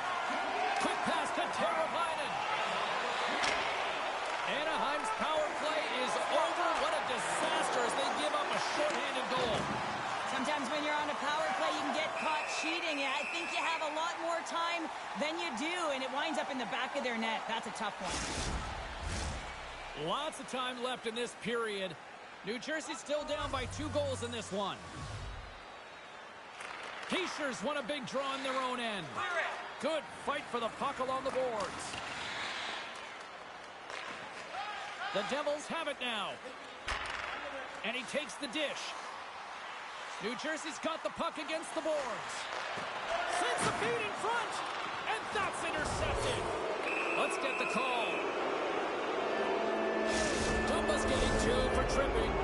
Quick pass to Teravainen. Anaheim's power play is over. What a disaster as they give up a sometimes when you're on a power play, you can get caught cheating. I think you have a lot more time than you do, and it winds up in the back of their net. That's a tough one. Lots of time left in this period. New Jersey's still down by 2 goals in this one. Keishers won a big draw in their own end. Good fight for the puck along the boards. The Devils have it now. And he takes the dish. New Jersey's got the puck against the boards. Sends the feed in front. And that's intercepted. Let's get the call. Dumba's getting 2 for tripping.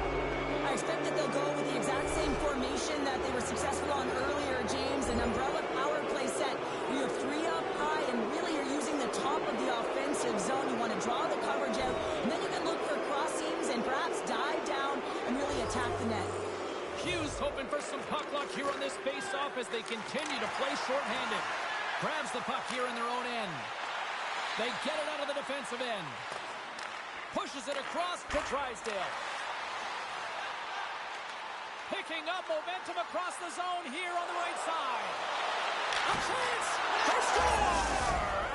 I expect that they'll go with the exact same formation that they were successful on earlier, James. An umbrella power play set. You have 3 up high, and really you're using the top of the offensive zone. You want to draw the coverage out, and then you can look for crossings and perhaps dive down and really attack the net. Hughes hoping for some puck luck here on this face-off as they continue to play shorthanded. Grabs the puck here in their own end. They get it out of the defensive end. Pushes it across to Drysdale. Picking up momentum across the zone here on the right side. A chance to score!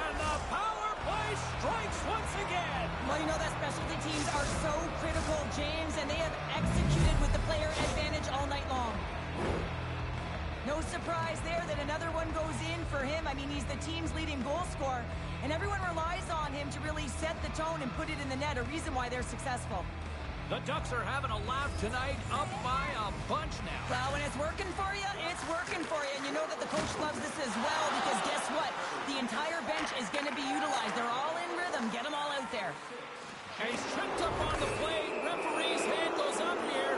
And the power play strikes once again. Well, you know that specialty teams are so critical, James, and they have executed with the player advantage all night long. No surprise there that another one goes in for him. I mean, he's the team's leading goal scorer, and everyone relies on him to really set the tone and put it in the net, a reason why they're successful. The Ducks are having a laugh tonight, up by a bunch now. Well, when it's working for you, it's working for you. And you know that the coach loves this as well, because guess what? The entire bench is going to be utilized. They're all in rhythm. Get them all out there. And he's tripped up on the play. Referee's hand goes up here.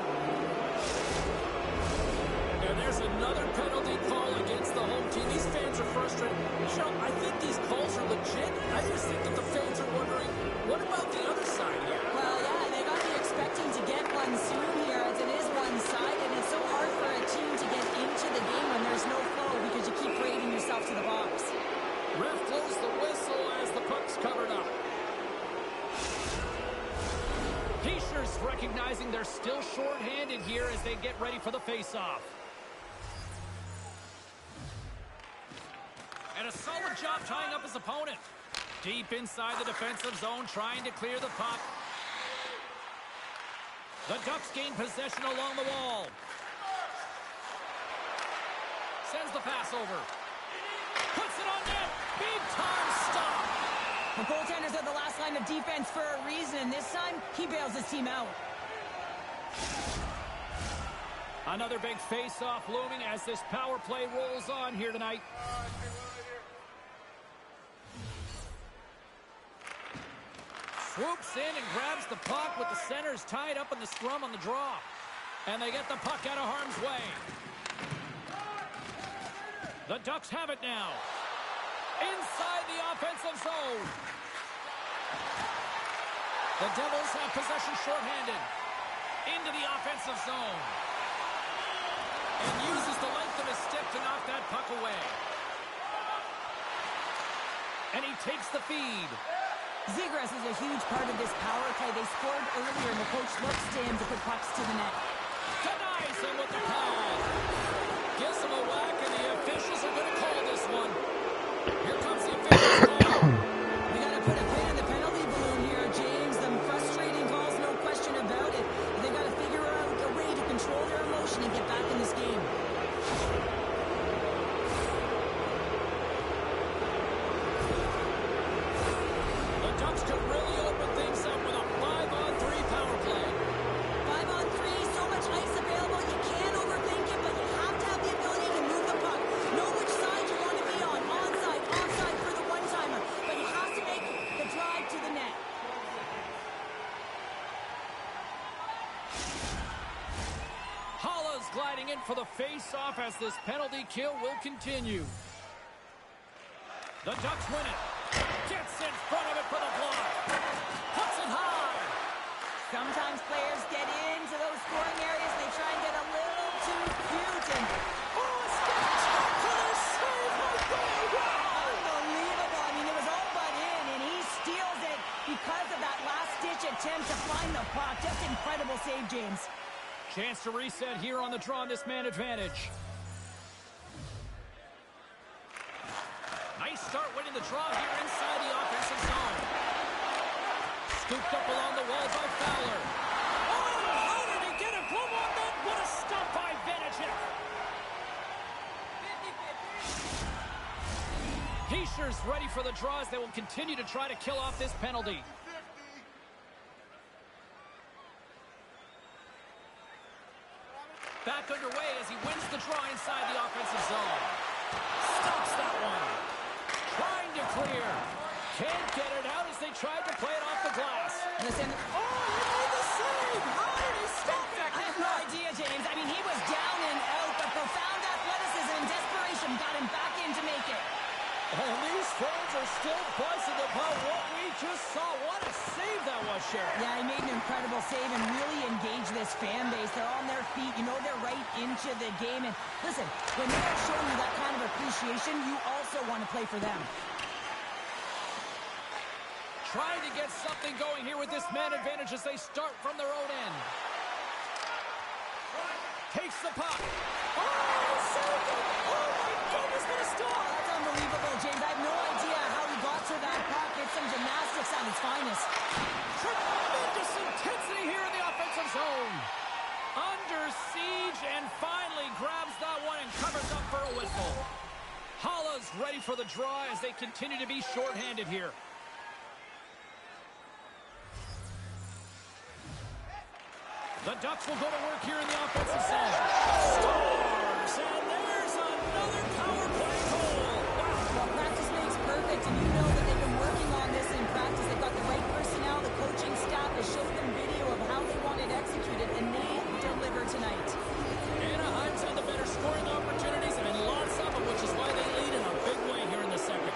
And there's another penalty call against the home team. These fans are frustrated. Michelle, I think these calls are legit. I just think that the fans are wondering, what about the other side here? Well, yeah, they got to be expecting to get one soon here, as it is one-sided. It's so hard for a team to get into the game when there's no flow because you keep parading yourself to the box. Ref blows the whistle as the puck's covered up. Keishers recognizing they're still short-handed here as they get ready for the face-off. And a solid job tying up his opponent. Deep inside the defensive zone, trying to clear the puck. The Ducks gain possession along the wall. Sends the pass over. Puts it on net. Big time stop. The goaltenders are the last line of defense for a reason, and this time, he bails his team out. Another big face-off looming as this power play rolls on here tonight. Swoops in and grabs the puck with the centers tied up in the scrum on the draw. And they get the puck out of harm's way. The Ducks have it now. Inside the offensive zone. The Devils have possession shorthanded. Into the offensive zone. And uses the length of his stick to knock that puck away. And he takes the feed. Zegras is a huge part of this power play. They scored earlier, and the coach looks to him to put pucks to the net. Denies him with the call. Gives him a whack, and the officials are going to call this one. Here comes the officials now. They got to put a pin in the penalty balloon here, James. Them frustrating calls, no question about it. They got to figure out a way to control their emotion and get back in this game. Ducks could really open things up with a 5-on-3 power play. 5-on-3, so much ice available, you can't overthink it, but you have to have the ability to move the puck. Know which side you want to be on, onside, offside for the one-timer, but you have to make the drive to the net. Holla's gliding in for the face-off as this penalty kill will continue. The Ducks win it. Gets in front of it for the block. Puts it high. Sometimes players get into those scoring areas, they try and get a little too cute, and spectacular save right there. Wow. unbelievable. I mean, it was all but in, and he steals it because of that last-ditch attempt to find the puck. Just incredible save, James. Chance to reset here on the draw on this man advantage. Nice start winning the draw here inside the offensive zone. Scooped up along the wall by Fowler. Oh, how did he get a glove on that? What a stop by Vanacek. Heischer's ready for the draws. They will continue to try to kill off this penalty. Back underway as he wins the draw inside the offensive zone. Stops that one. Trying to clear. Can't get it out as they tried to play it off the glass. Listen. Oh, he made the save. How did he stop that? I have no idea, James. I mean, he was down and out, but profound athleticism and desperation got him back in to make it. And these fans are still buzzing about what we just saw. What a save that was, Sheriff. Yeah, he made an incredible save and really engaged this fan base. They're on their feet. You know, they're right into the game. And listen, when they're showing you that kind of appreciation, you also want to play for them. Trying to get something going here with this man advantage as they start from their own end. Takes the puck. Oh, saved it. Oh, my goodness, what a stop. That's unbelievable, James. I have no idea how he got to that puck. It's some gymnastics at its finest. Tremendous intensity here in the offensive zone. Under siege and finally grabs that one and covers up for a whistle. Holla's ready for the draw as they continue to be shorthanded here. The Ducks will go to work here in the offensive zone. Scores! And there's another power play goal. Wow. Well, practice makes perfect, and you know that they've been working on this in practice. They've got the right personnel. The coaching staff has showed them video of how they want it executed, and they deliver tonight. Anaheim's had the better scoring opportunities and lots of them, which is why they lead in a big way here in the second.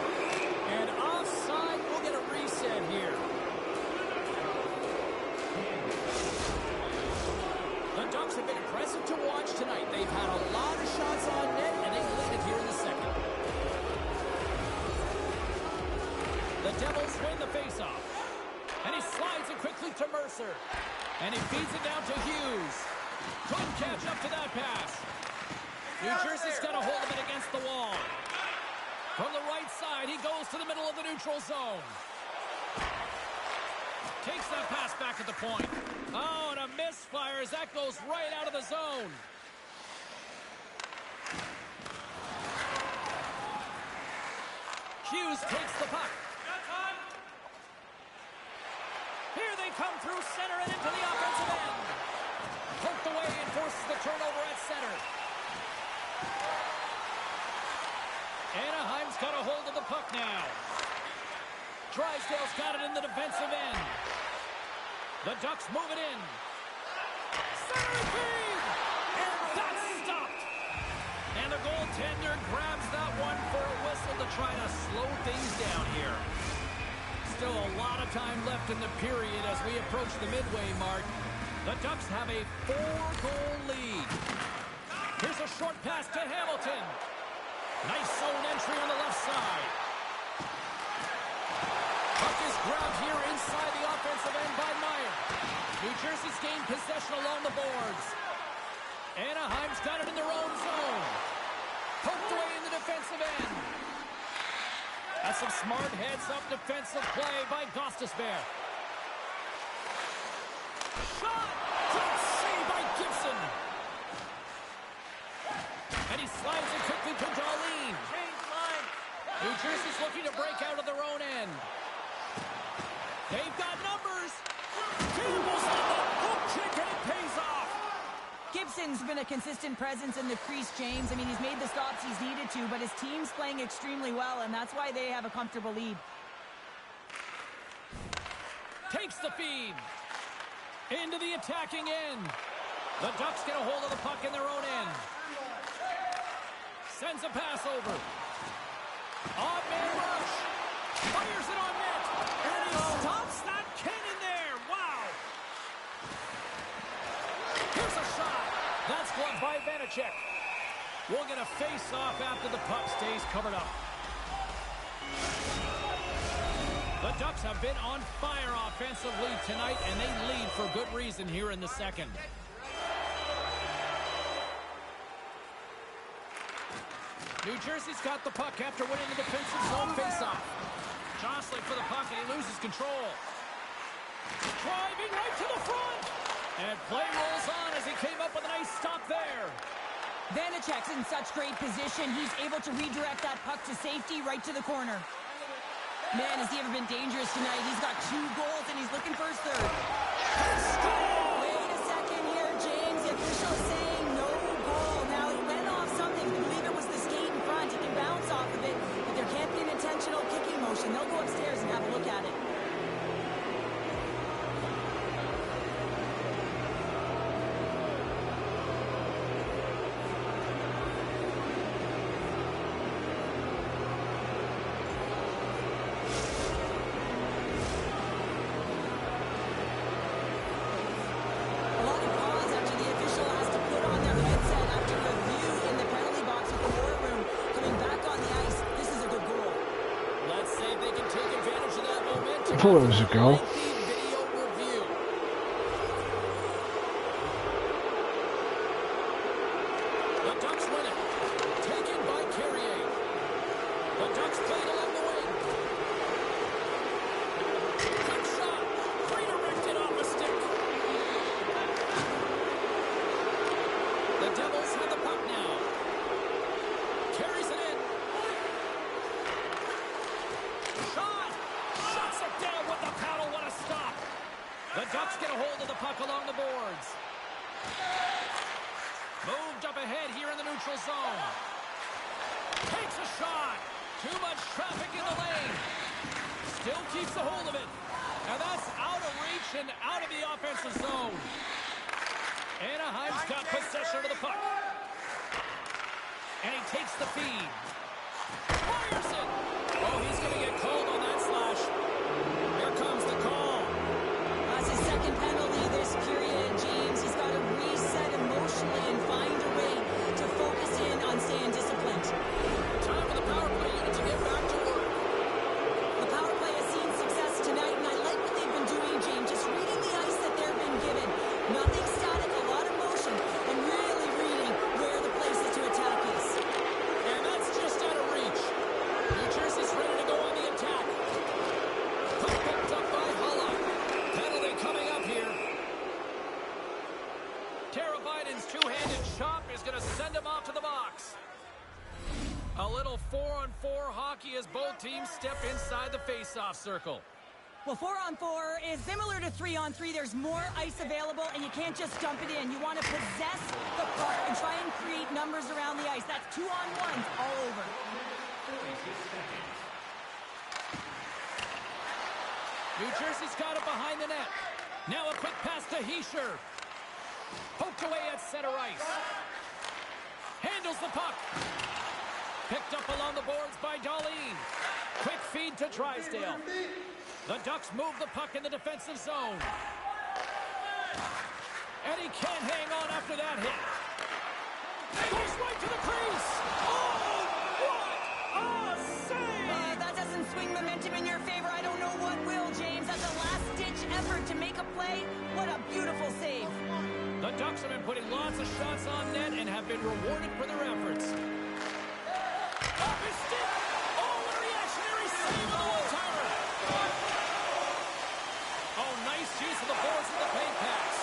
And offside, we'll get a reset here. The Ducks have been impressive to watch tonight. They've had a lot of shots on net, and they lead it here in the second. The Devils win the faceoff. And he slides it quickly to Mercer. And he feeds it down to Hughes. Couldn't catch up to that pass. New Jersey's got a hold of it against the wall. From the right side, he goes to the middle of the neutral zone. Takes that pass back at the point. Oh, and a misfire as that goes right out of the zone. Hughes takes the puck. Here they come through center and into the offensive end. Poked away and forces the turnover at center. Anaheim's got a hold of the puck now. Drysdale's got it in the defensive end. The Ducks move it in. Center feed! And that's stopped. And the goaltender grabs that one for a whistle to try to slow things down here. Still a lot of time left in the period as we approach the midway mark. The Ducks have a 4-goal lead. Here's a short pass to Hamilton. Nice zone entry on the left side. Puck is grabbed here inside the offensive end by Meyer. New Jersey's gained possession along the boards. Anaheim's got it in their own zone. Poked away in the defensive end. That's some smart heads-up defensive play by Gostisbehere. Shot! Good save by Gibson. And he slides it quickly to Darlene. New Jersey's looking to break out of their own end. They've got numbers. Campbell's on the hook kick and it pays off. Gibson's been a consistent presence in the crease, James. I mean, he's made the stops he's needed to, but his team's playing extremely well, and that's why they have a comfortable lead. Takes the feed. Into the attacking end. The Ducks get a hold of the puck in their own end. Sends a pass over. Odd man rush. Fires it on net. And he stops that cannon there. Wow. Here's a shot. That's blocked by Vanacek. We'll get a face-off after the puck stays covered up. The Ducks have been on fire offensively tonight, and they lead for good reason here in the second. New Jersey's got the puck after winning the defensive zone faceoff. Jostling for the puck, and he loses control. Driving right to the front. And play rolls on as he came up with a nice stop there. Vanacek's in such great position. He's able to redirect that puck to safety right to the corner. Man, has he ever been dangerous tonight. He's got 2 goals, and he's looking for his third. Wait a second here, James. The official is saying no goal. Now, he went off something. I believe it was the skate in front. He can bounce off of it, but there can't be an intentional kicking motion. They'll go upstairs and have a look at it. I thought it was a goal. The Ducks win it. Taken by Carrier. The Ducks played along the wing. Good shot. Redirected off the stick. The Devils have the puck now. Carries it in. Shot. Shuts it down with the paddle. What a stop. The Ducks get a hold of the puck along the boards. Moved up ahead here in the neutral zone. Takes a shot. Too much traffic in the lane. Still keeps a hold of it. And that's out of reach and out of the offensive zone. Anaheim's got possession of the puck. And he takes the feed. Fires it. Oh, he's going to get called on that slash. Here comes the call. That's his second penalty this period, James. He's got to reset emotionally and find a way to focus in on staying disciplined. Time for the power play unit to get back to work. The power play has seen success tonight, and I like what they've been doing, James. Just reading the ice that they've been given. Nothing static, a lot of motion, and really reading where the places to attack is. And that's just out of reach. New Jersey's ready to go on the attack. Puck picked up by Hulla. Penalty coming up here. Tara Biden's two-handed chop is going to send him off to the box. A little 4-on-4 hockey as both teams step inside the face-off circle. Well, 4-on-4 is similar to 3-on-3. There's more ice available, and you can't just dump it in. You want to possess the puck and try and create numbers around the ice. That's 2-on-1s all over. New Jersey's got it behind the net. Now a quick pass to Heischer. Poked away at center ice. Handles the puck. Picked up along the boards by Darlene. Quick feed to Drysdale. The Ducks move the puck in the defensive zone. And he can't hang on after that hit. Goes right to the crease. Oh, what a save! That doesn't swing momentum in your favor. I don't know what will, James. That's a last-ditch effort to make a play. What a beautiful save. The Ducks have been putting lots of shots on net and have been rewarded for their efforts. Off his stick! Oh, what a reactionary save on the one-timer! Oh, nice use of the boards in the paint pass.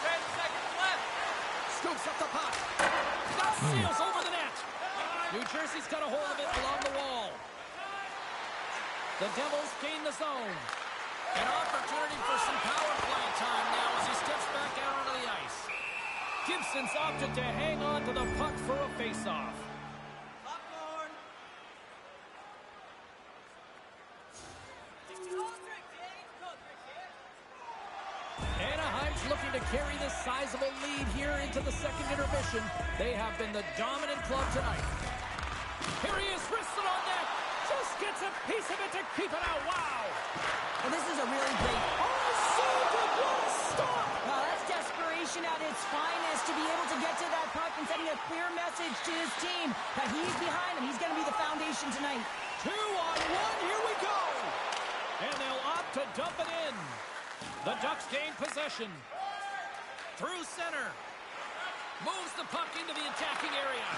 10 seconds left. Scoops up the puck. That seals over the net. New Jersey's got a hold of it along the wall. The Devils gain the zone. An opportunity for some power play time now as he steps back out onto the ice. Gibson's opted to hang on to the puck for a face-off. Anaheim's looking to carry this sizable lead here into the second intermission. They have been the dominant club tonight. Here he is, wristed on net. Just gets a piece of it to keep it out. Wow. Well, this is a really great... Oh, so good. What a stop. Well, that's desperation at its finest to be able to get to that puck and sending a clear message to his team that he's behind him. He's going to be the foundation tonight. 2-on-1. Here we go. And they'll opt to dump it in. The Ducks gain possession. Through center. Moves the puck into the attacking area.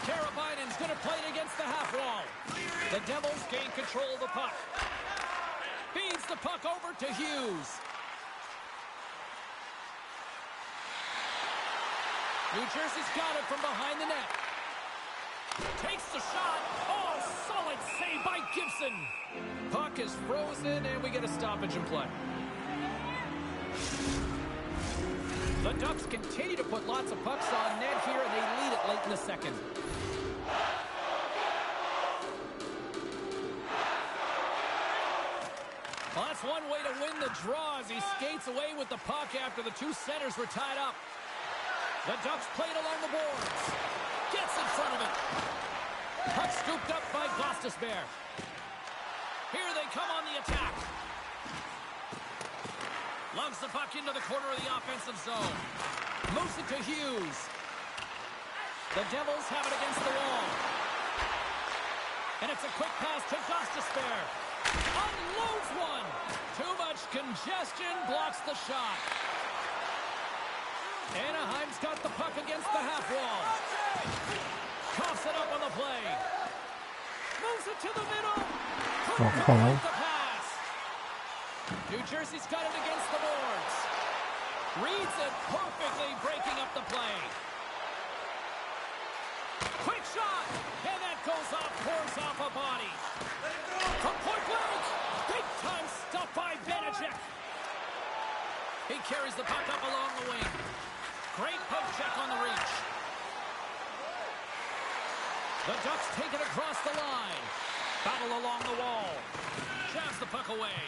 Karabainen's going to play it against the half wall. The Devils gain control of the puck. Feeds the puck over to Hughes. New Jersey's got it from behind the net. Takes the shot. Oh, solid save by Gibson. Puck is frozen, and we get a stoppage in play. The Ducks continue to put lots of pucks on net here, and they lead it late in the second. Well, that's one way to win the draw as he skates away with the puck after the two centers were tied up. The Ducks played along the boards. Gets in front of it. Puck scooped up by Gostisbehere. Here they come on the attack. Lugs the puck into the corner of the offensive zone. Moves it to Hughes. The Devils have it against the wall. And it's a quick pass to Gostisbehere. Unloads one. Too much congestion blocks the shot. Anaheim's got the puck against the half wall. Coughs it up on the play. Moves it to the middle. come on. The pass. New Jersey's got it against the boards. Reads it perfectly, breaking up the play. Quick shot. And that goes off, pours off a body. From point blank. Big time stuff by Benedict. He carries the puck up along the wing. Great poke check on the reach. The Ducks take it across the line. Battle along the wall. Jabs the puck away.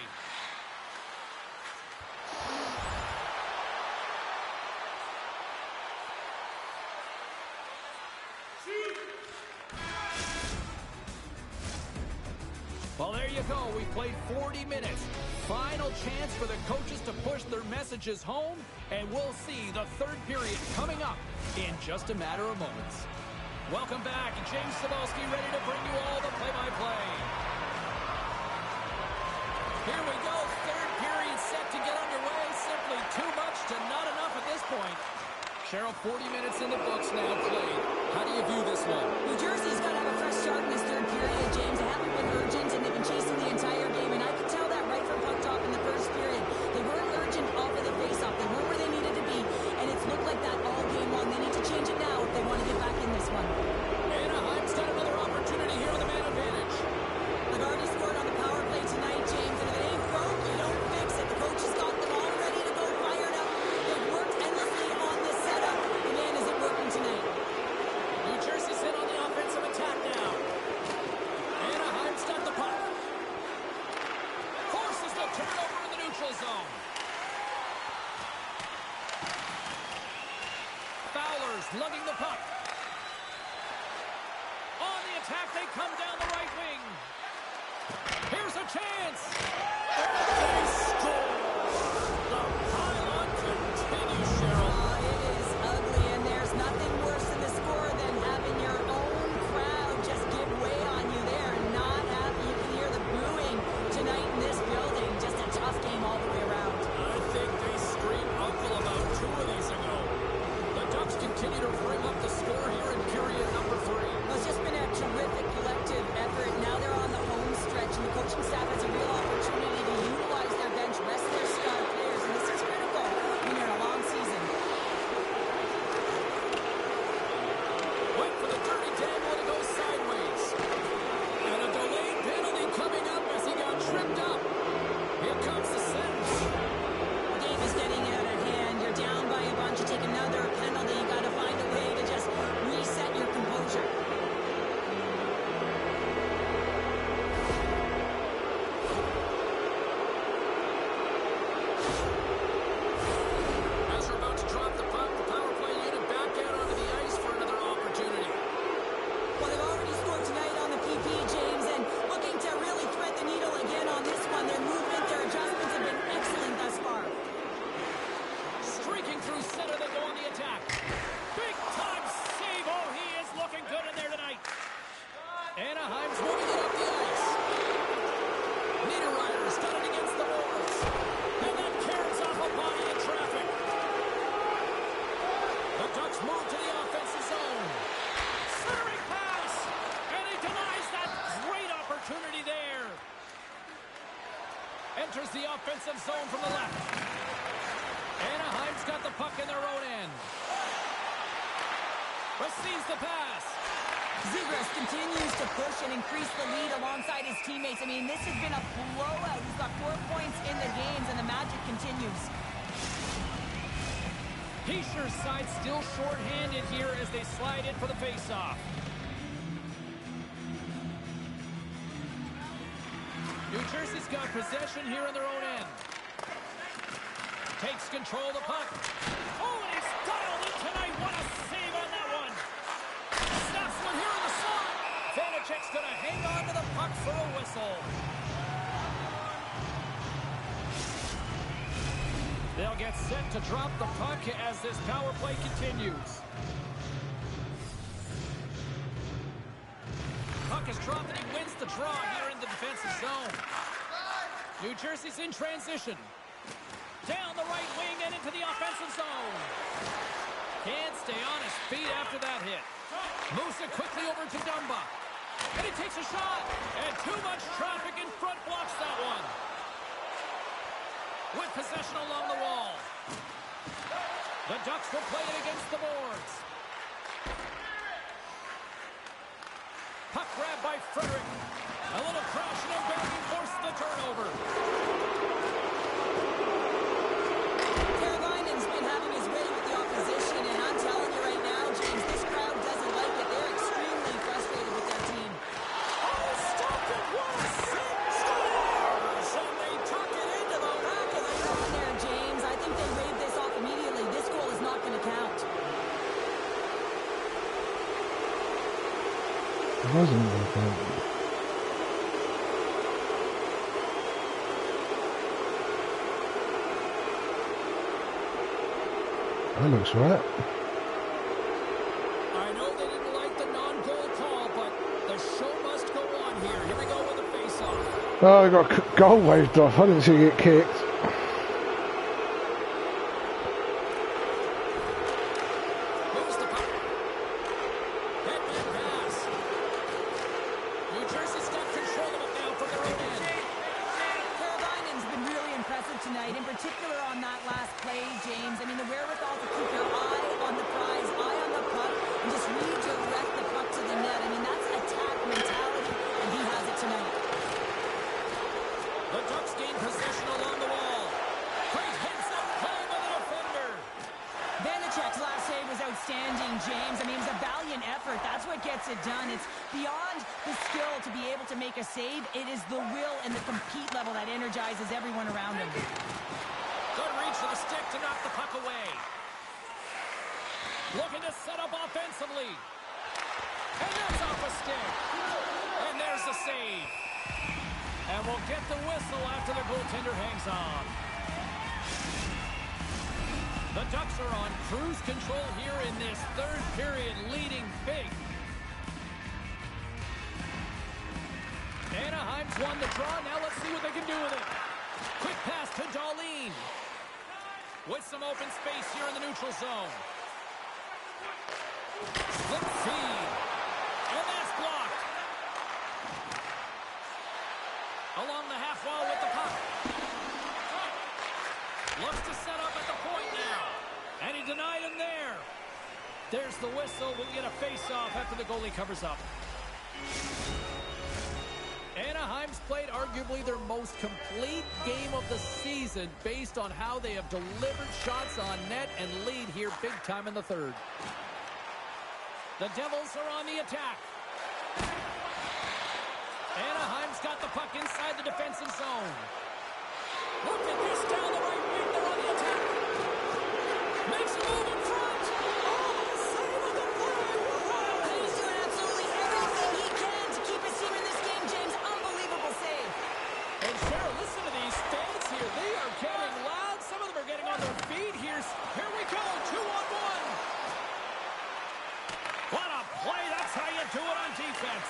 Well, there you go. We played 40 minutes. Final chance for the coaches to push their messages home, and we'll see the third period coming up in just a matter of moments. Welcome back. James Cybulski ready to bring you all the play-by-play. Here we go. Third period set to get underway. Simply too much to not enough at this point. Cheryl, 40 minutes in the books now played. How do you view this one? New Jersey's got to have a fresh start in this third period, James. They haven't been urgent, and they've been chasing the entire game, and I could tell that right from puck drop in the first period. They weren't urgent off of the faceoff. They weren't where they needed to be, and it's looked like that all game long. They need to change it now if they want to get back in this one. Anaheim's got another opportunity here on the man advantage. They've already scored on the power play tonight, James, and if it ain't broke, you don't fix it. The coach has got them all ready to go, fired up. They've worked endlessly on this setup. And man, is it working tonight. New Jersey's in on the offensive attack now. Anaheim's got the puck. Forces the turnover in the neutral zone. Fowler's lugging the puck. On the attack, they come down the right wing. Here's a chance. They score. The pylon continues, Cheryl. It is ugly, and there's nothing worse in the score than having your own crowd just give way on you there and not happy. You can hear the booing tonight in this building. Just a tough game all the way around. I think they screamed uncle about two of these ago. The Ducks continue to bring up the score here in period number 3. Well, it's just been a terrific collective effort. Now they're on the home stretch, and the coaching staff has a real opportunity enters the offensive zone from the left. Anaheim's got the puck in their own end. Receives the pass. Zegras continues to push and increase the lead alongside his teammates. I mean, this has been a blowout. He's got 4 points in the games, and the magic continues. Heischer's side still short-handed here as they slide in for the face-off. New Jersey's got possession here in their own end. Takes control of the puck. Oh, and he's dialed in tonight. What a save on that one. Snaps one here in the slot. Vanacek's going to hang on to the puck for a whistle. They'll get set to drop the puck as this power play continues. Puck is dropped and he wins the draw here in the defensive zone. New Jersey's in transition. Down the right wing and into the offensive zone. Can't stay on his feet after that hit. Moves it quickly over to Dumba. And he takes a shot. And too much traffic in front blocks that one. With possession along the wall. The Ducks will play it against the boards. Puck grab by Frederick. A little crashing and banging forces the turnover. Carolina's been having his way with the opposition, and I'm telling you right now, James, this crowd doesn't like it. They're extremely frustrated with their team. Oh, stop it! What a save! Scores! And they tuck it into the back of the Come on there, James. I think they waved this off immediately. This goal is not going to count. It wasn't like that. That looks right. I know they didn't like the non-goal call, but the show must go on here. Here we go with the face-off. Oh, I got a goal waved off. I didn't see it get kicked. Moves the puck. Headman pass. New Jersey's got control of it now from their own end. Carolina's been really impressive tonight, in particular on that last play, James. I mean, the wherewithal to keep your eye on the prize, eye on the puck, and just redirect the puck to the net. I mean, that's attack mentality, and he has it tonight. The Ducks gain possession along the wall. Great hits up home by the defender. Vanacek's last save was outstanding, James. I mean, it was a valiant effort. That's what gets it done. It's beyond the skill to be able to make a save. It is the will and the compete level that energizes everyone around him. Good reach to the stick to knock the puck away. Looking to set up offensively. And that's off a stick. And there's the save. And we'll get the whistle after the goaltender hangs on. The Ducks are on cruise control here in this third period, leading big. Anaheim's won the draw. Now let's see what they can do with it. Quick pass to Darlene. With some open space here in the neutral zone. Slip feed. And that's blocked. Along the half wall with the puck. Looks to set up at the point now. And he denied him there. There's the whistle. We'll get a face-off after the goalie covers up. Anaheim's played arguably their most complete game of the season based on how they have delivered shots on net and lead here big time in the third. The Devils are on the attack. Anaheim's got the puck inside the defensive zone. Look at this down the right wing. They're on the attack. Makes a move in front. Oh, the save of the play. He's doing absolutely everything he can to keep his team in this game, James. Unbelievable save. And Cheryl, listen to these fans here. They are getting loud. Some of them are getting on their feet. Here we go. 2-on-1. What a play. That's how you do it on defense.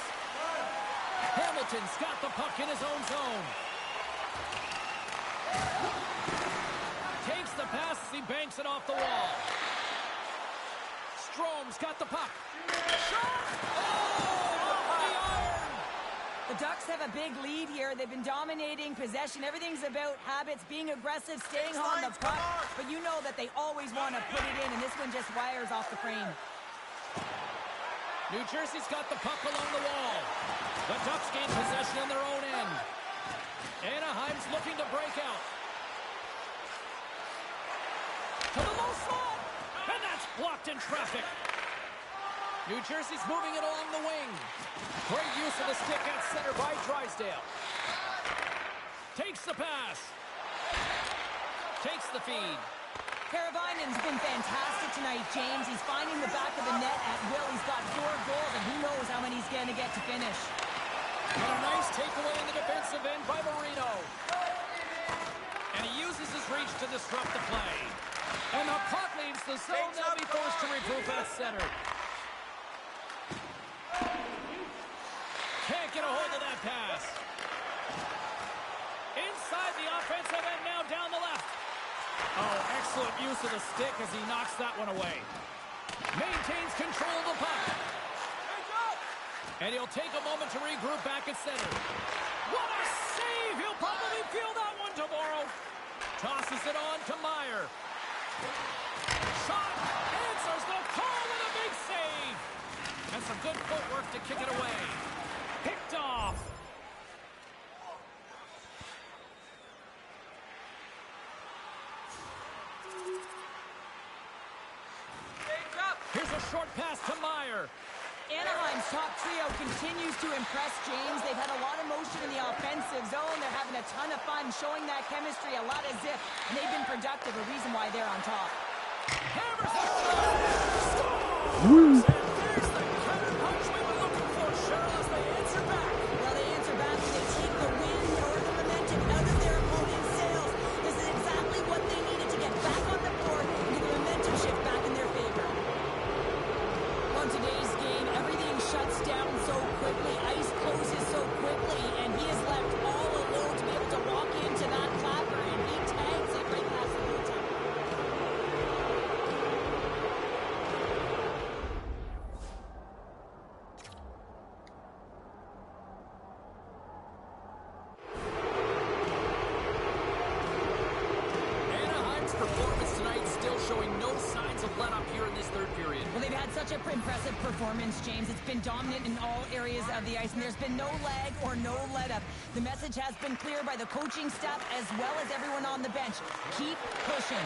Hamilton's got the puck in his own zone. Takes the pass as he banks it off the wall. Strome's got the puck. Shot! Oh, off the iron! The Ducks have a big lead here. They've been dominating possession. Everything's about habits, being aggressive, staying on the puck. But you know that they always want to put it in, and this one just wires off the frame. New Jersey's got the puck along the wall. The Ducks gain possession on their own end. Anaheim's looking to break out. To the low slot, and that's blocked in traffic. New Jersey's moving it along the wing. Great use of the stick at center by Drysdale. Takes the pass. Takes the feed. Karavainen's been fantastic tonight, James. He's finding the back of the net at will. He's got 4 goals, and who knows how many he's going to get to finish. And a nice takeaway in the defensive end by Marino. And he uses his reach to disrupt the play. And the puck leaves the zone. They'll be forced to regroup at center. Can't get a hold of that pass. Inside the offensive end now down the left. Oh, excellent use of the stick as he knocks that one away. Maintains control of the puck. And he'll take a moment to regroup back at center. What a save! He'll probably feel that one tomorrow. Tosses it on to Meyer. Shot! Answers the call with a big save! And some good footwork to kick it away. Picked off. Here's a short pass to Meyer. Anaheim's top trio continues to impress, James. They've had a lot of motion in the offensive zone. They're having a ton of fun, showing that chemistry, a lot of zip, and they've been productive, a reason why they're on top. Hammers the shot! Scores! And there's the counter punch we were looking for, Cheryl, as they answer back. Well, they answer back and they take the wind or the momentum out of their opponent's sails. This is exactly what they needed to get back on the board and get the momentum shift back in their favor. On today's game, everything shuts down so quickly, ice closes so quickly, and he is left all alone to be able to walk into that clapper, and he tags it right past the goaltender. Anaheim's performance tonight still showing no signs of let up here in this third period. Well, they've had such an impressive performance, James. It's been dominant in all areas of the ice, and there's been no lag or no let-up. The message has been clear by the coaching staff as well as everyone on the bench. Keep pushing.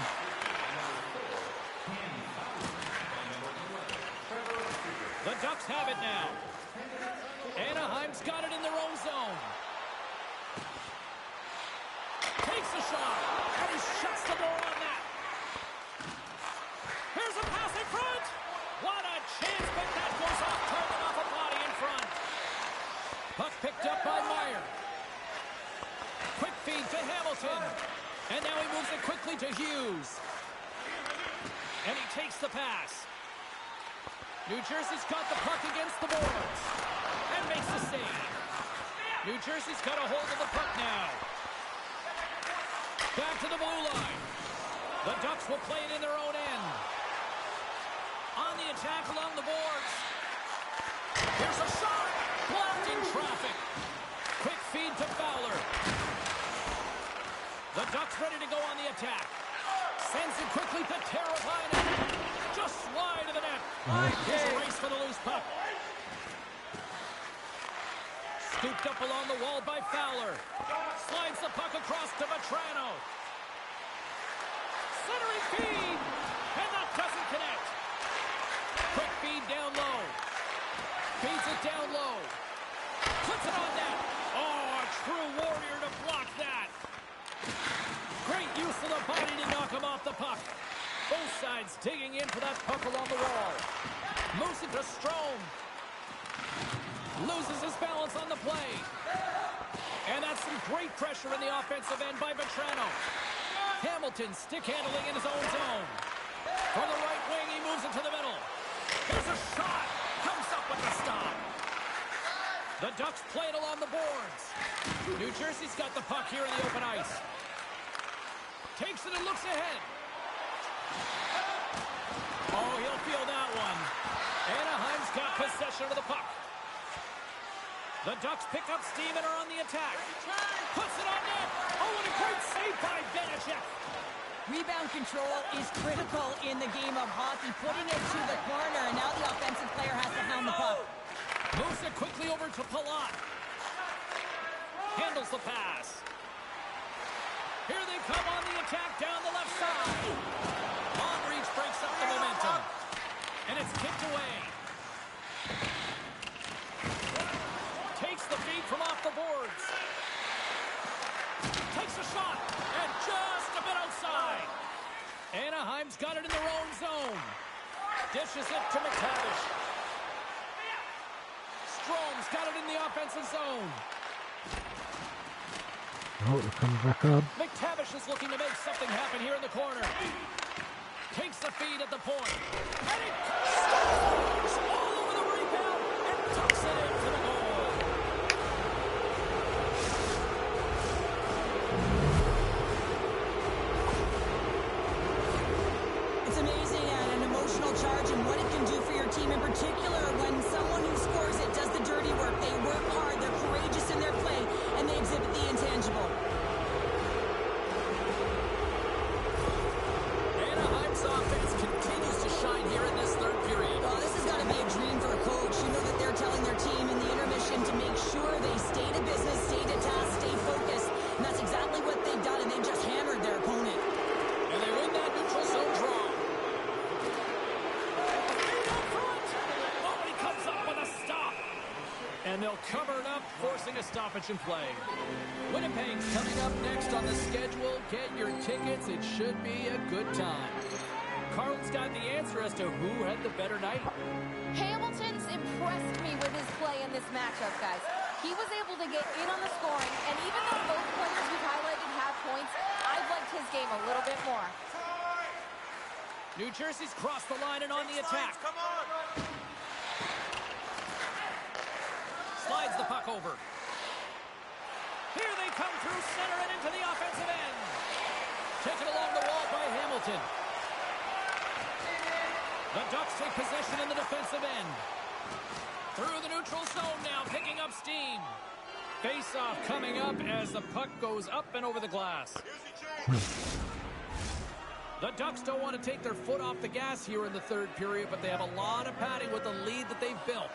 The Ducks have it now. Anaheim's got it in their own zone. Takes a shot, and he shuts the door on that. Here's a pass in front. What a chance, but that goes off target off a body in front. Puck picked up by Meyer. Quick feed to Hamilton. And now he moves it quickly to Hughes. And he takes the pass. New Jersey's got the puck against the boards. And makes the save. New Jersey's got a hold of the puck now. Back to the blue line. The Ducks will play it in their own end. On the attack along the boards. Here's a shot. Blocked in traffic. Quick feed to Fowler. The Ducks ready to go on the attack. Sends it quickly to Teravainen. Just wide of the net. Here's a race for the loose puck. Scooped up along the wall by Fowler. Slides the puck across to Vetrano. Centering feed. And that doesn't connect. Quick feed down low. Feeds it down low. Puts it on net. Oh, a true warrior to block that. Great use of the body to knock him off the puck. Both sides digging in for that puck along the wall. Moves it to Strome. Loses his balance on the play. And that's some great pressure in the offensive end by Vetrano. Hamilton stick handling in his own zone. From the right wing, he moves it to the middle. Here's a shot. Comes up with the stop. The Ducks play it along the boards. New Jersey's got the puck here in the open ice. Takes it and looks ahead. Oh, he'll feel that one. Anaheim's got possession of the puck. The Ducks pick up steam and are on the attack. Puts it on net. Oh, what a great save by Benachek. Rebound control is critical in the game of hockey. Putting it to the corner, and now the offensive player has to hound the puck. Moves it quickly over to Palat. Handles the pass. Here they come on the attack down the left side. Long reach breaks up the momentum. And it's kicked away. Takes the feed from off the boards. Takes a shot. And just a bit outside. Anaheim's got it in their own zone. Dishes it to McTavish. Strome's got it in the offensive zone. Oh, they're coming back on. McTavish is looking to make something happen here in the corner. Takes the feed at the point. And it scores all over the rebound and tucks it into the goal. It's amazing at an emotional charge and what it can do for your team, in particular when someone who scores it does the dirty work. They work hard, they're courageous in their play, and they exhibit the intangible. Anaheim's offense continues to shine here in this third period. Oh, this has got to be a dream for a coach. You know that they're telling their team in the intermission to make sure they stay to business, stay to task, stay focused. And that's exactly what they've done, and they've just hammered their opponent. And they win that neutral zone draw. Oh, he comes up with a stop. And they'll cover it up, forcing a stoppage in play. Winnipeg's coming up next on the schedule. Get your tickets. It should be a good time. Carl's got the answer as to who had the better night. Hamilton's impressed me with his play in this matchup, guys. He was able to get in on the scoring, and even though both players we've highlighted have points, I've liked his game a little bit more. New Jersey's crossed the line and on the attack. Come on! Slides the puck over. Here they come through center and into the offensive end. Taken along the wall by Hamilton. The Ducks take possession in the defensive end. Through the neutral zone now, picking up steam. Face-off coming up as the puck goes up and over the glass. The Ducks don't want to take their foot off the gas here in the third period, but they have a lot of padding with the lead that they've built.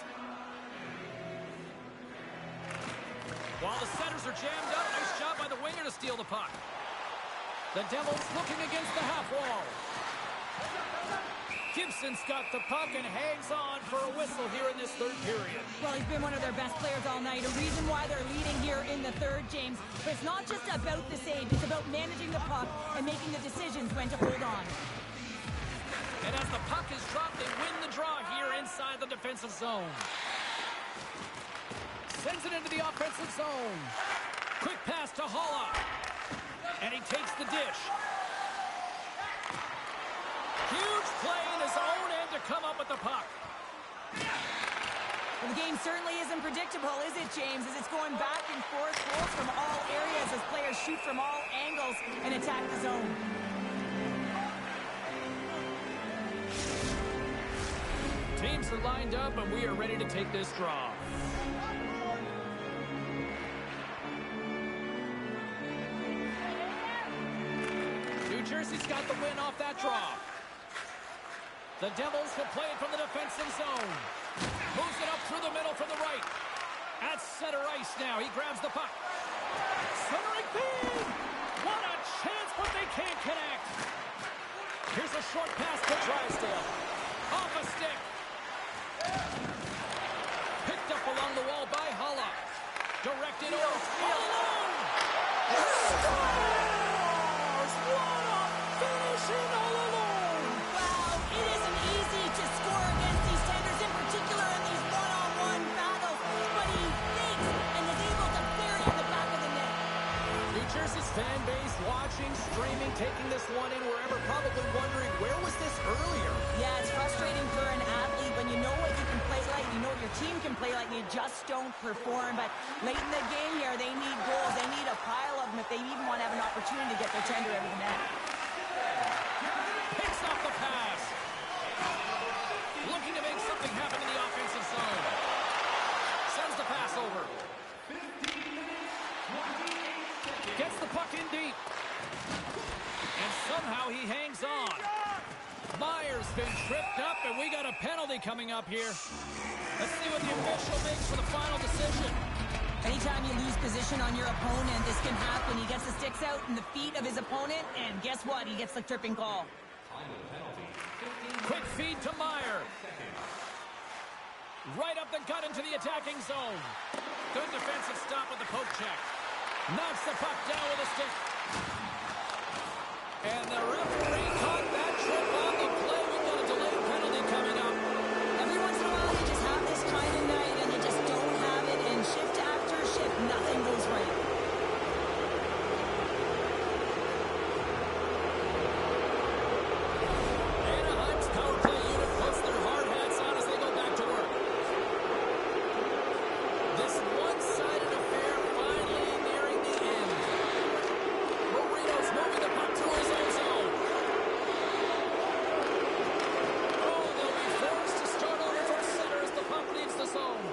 While the centers are jammed up, nice job by the winger to steal the puck. The Devils looking against the half wall. Gibson's got the puck and hangs on for a whistle here in this third period. Well, he's been one of their best players all night. A reason why they're leading here in the third, James. But it's not just about the save. It's about managing the puck and making the decisions when to hold on. And as the puck is dropped, they win the draw here inside the defensive zone. Sends it into the offensive zone. Quick pass to Holla. And he takes the dish. Huge play in his own end to come up with the puck. Well, the game certainly isn't predictable, is it, James? As it's going back and forth, goals from all areas as players shoot from all angles and attack the zone. Teams are lined up, and we are ready to take this draw. New Jersey's got the win off that draw. The Devils will play it from the defensive zone. Moves it up through the middle from the right. At center ice now. He grabs the puck. Centering feed! What a chance, but they can't connect. Here's a short pass to Drysdale. Off a stick. Picked up along the wall by Holla. Directed over. All alone! Scores! What a finishing all alone! Wow, it isn't easy to score against these tenders, in particular in these one-on-one battles, but he thinks and is able to bury in the back of the net. New Jersey's fan base watching, streaming, taking this one in wherever, probably wondering, where was this earlier? Yeah, it's frustrating for an athlete when you know what you can play like, you know what your team can play like, and you just don't perform. But late in the game here, they need goals. They need a pile of them if they even want to have an opportunity to get their tender over the net. Picks off the pass. Looking to make something happen in the offensive zone. Sends the pass over. puck in deep. And somehow he hangs on. Meyer's been tripped up, and we got a penalty coming up here. Let's see what the official makes for the final decision. Anytime you lose position on your opponent, this can happen. He gets the sticks out in the feet of his opponent, and guess what? He gets the tripping call. Quick feed to Meyer. Right up the gut into the attacking zone. Good defensive stop with the poke check. Knocks the puck down with a stick. And the referee caught that trip on the play. We've got a delayed penalty coming up. Every once in a while, you just have this kind of night, and you just don't have it, and shift after shift, nothing goes right. Anaheim's power play unit puts their hard hats on as they go back to work. This one-sided affair finally nearing the end. Marino's moving the puck through his own zone. Oh, they'll be forced to start over towards center as the puck leaves the zone.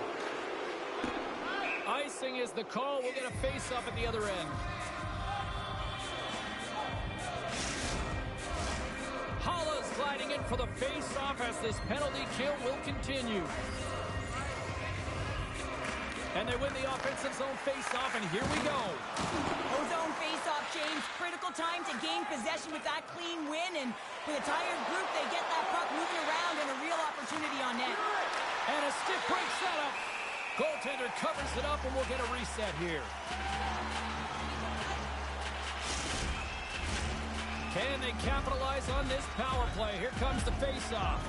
Icing is the call. We'll get a face-off at the other end. Holla's gliding in for the face-off as this penalty kill will continue. And they win the offensive zone face-off, and here we go. Ozone face-off, James. Critical time to gain possession with that clean win, and with a tired group, they get that puck moving around and a real opportunity on net. And a stick break setup. Goaltender covers it up, and we'll get a reset here. Can they capitalize on this power play? Here comes the face-off.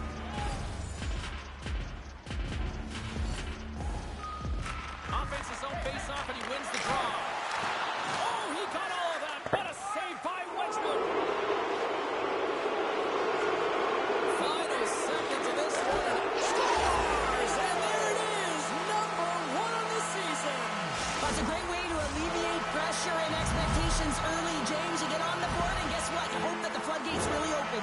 Offensive zone face-off, and he wins the draw. Oh, he got all of that. What a save by Wedgwood. Final seconds of this one. Scores! And there it is, number 1 of the season. That's a great way to alleviate pressure and expectations early, James. You get on the board, and guess what? You hope that the floodgates really open.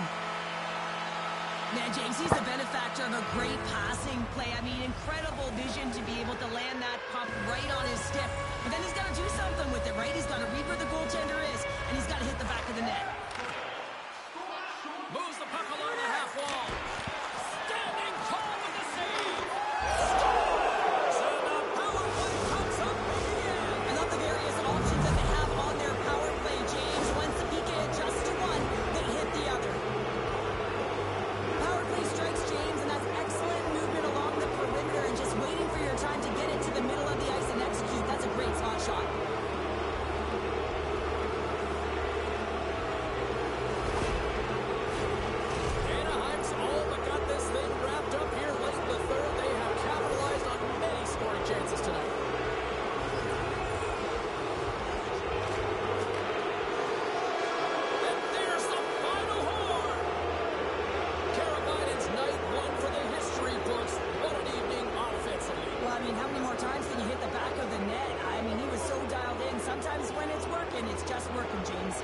Man, James, he's the benefactor of a great passing play. I mean, incredible vision to be able to land that puck right on his stick. But then he's got to do something with it, right? He's got to read where the goaltender is, and he's got to hit the back of the net. Moves the puck along the half wall. Standing tall with the save. Scores! And the power play comes up in the end. I love the various options that they have on their power play, James. Once the PK adjusts to one, they hit the other. Power play strikes, James, and that's excellent movement along the perimeter and just waiting for your time to get it to the middle of the ice and execute. That's a great slot shot. Anaheim's all but got this thing wrapped up here late in the third. They have capitalized on many scoring chances tonight. And there's the final horn. Carolina's night 1 for the history books. What an evening offensively. Well, I mean, how many more times can you hit the back of the net? I mean, he was so dialed in. Sometimes when it's working, it's just working, James.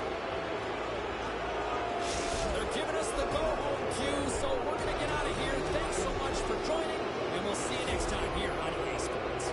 They're giving us the go-home cue, so we're going to get out of here. Thanks so much for joining, and we'll see you next time here on EA Sports.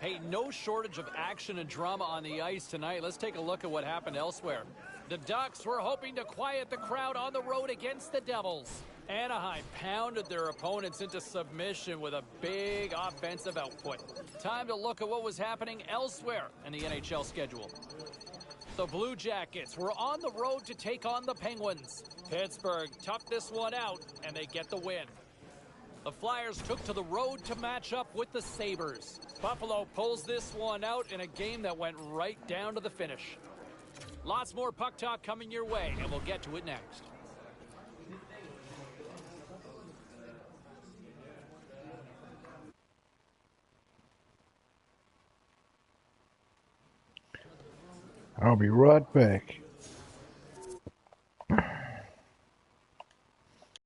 Hey, no shortage of action and drama on the ice tonight. Let's take a look at what happened elsewhere. The Ducks were hoping to quiet the crowd on the road against the Devils. Anaheim pounded their opponents into submission with a big offensive output. Time to look at what was happening elsewhere in the NHL schedule. The Blue Jackets were on the road to take on the Penguins. Pittsburgh toughed this one out, and they get the win. The Flyers took to the road to match up with the Sabres. Buffalo pulls this one out in a game that went right down to the finish. Lots more puck talk coming your way, and we'll get to it next. I'll be right back.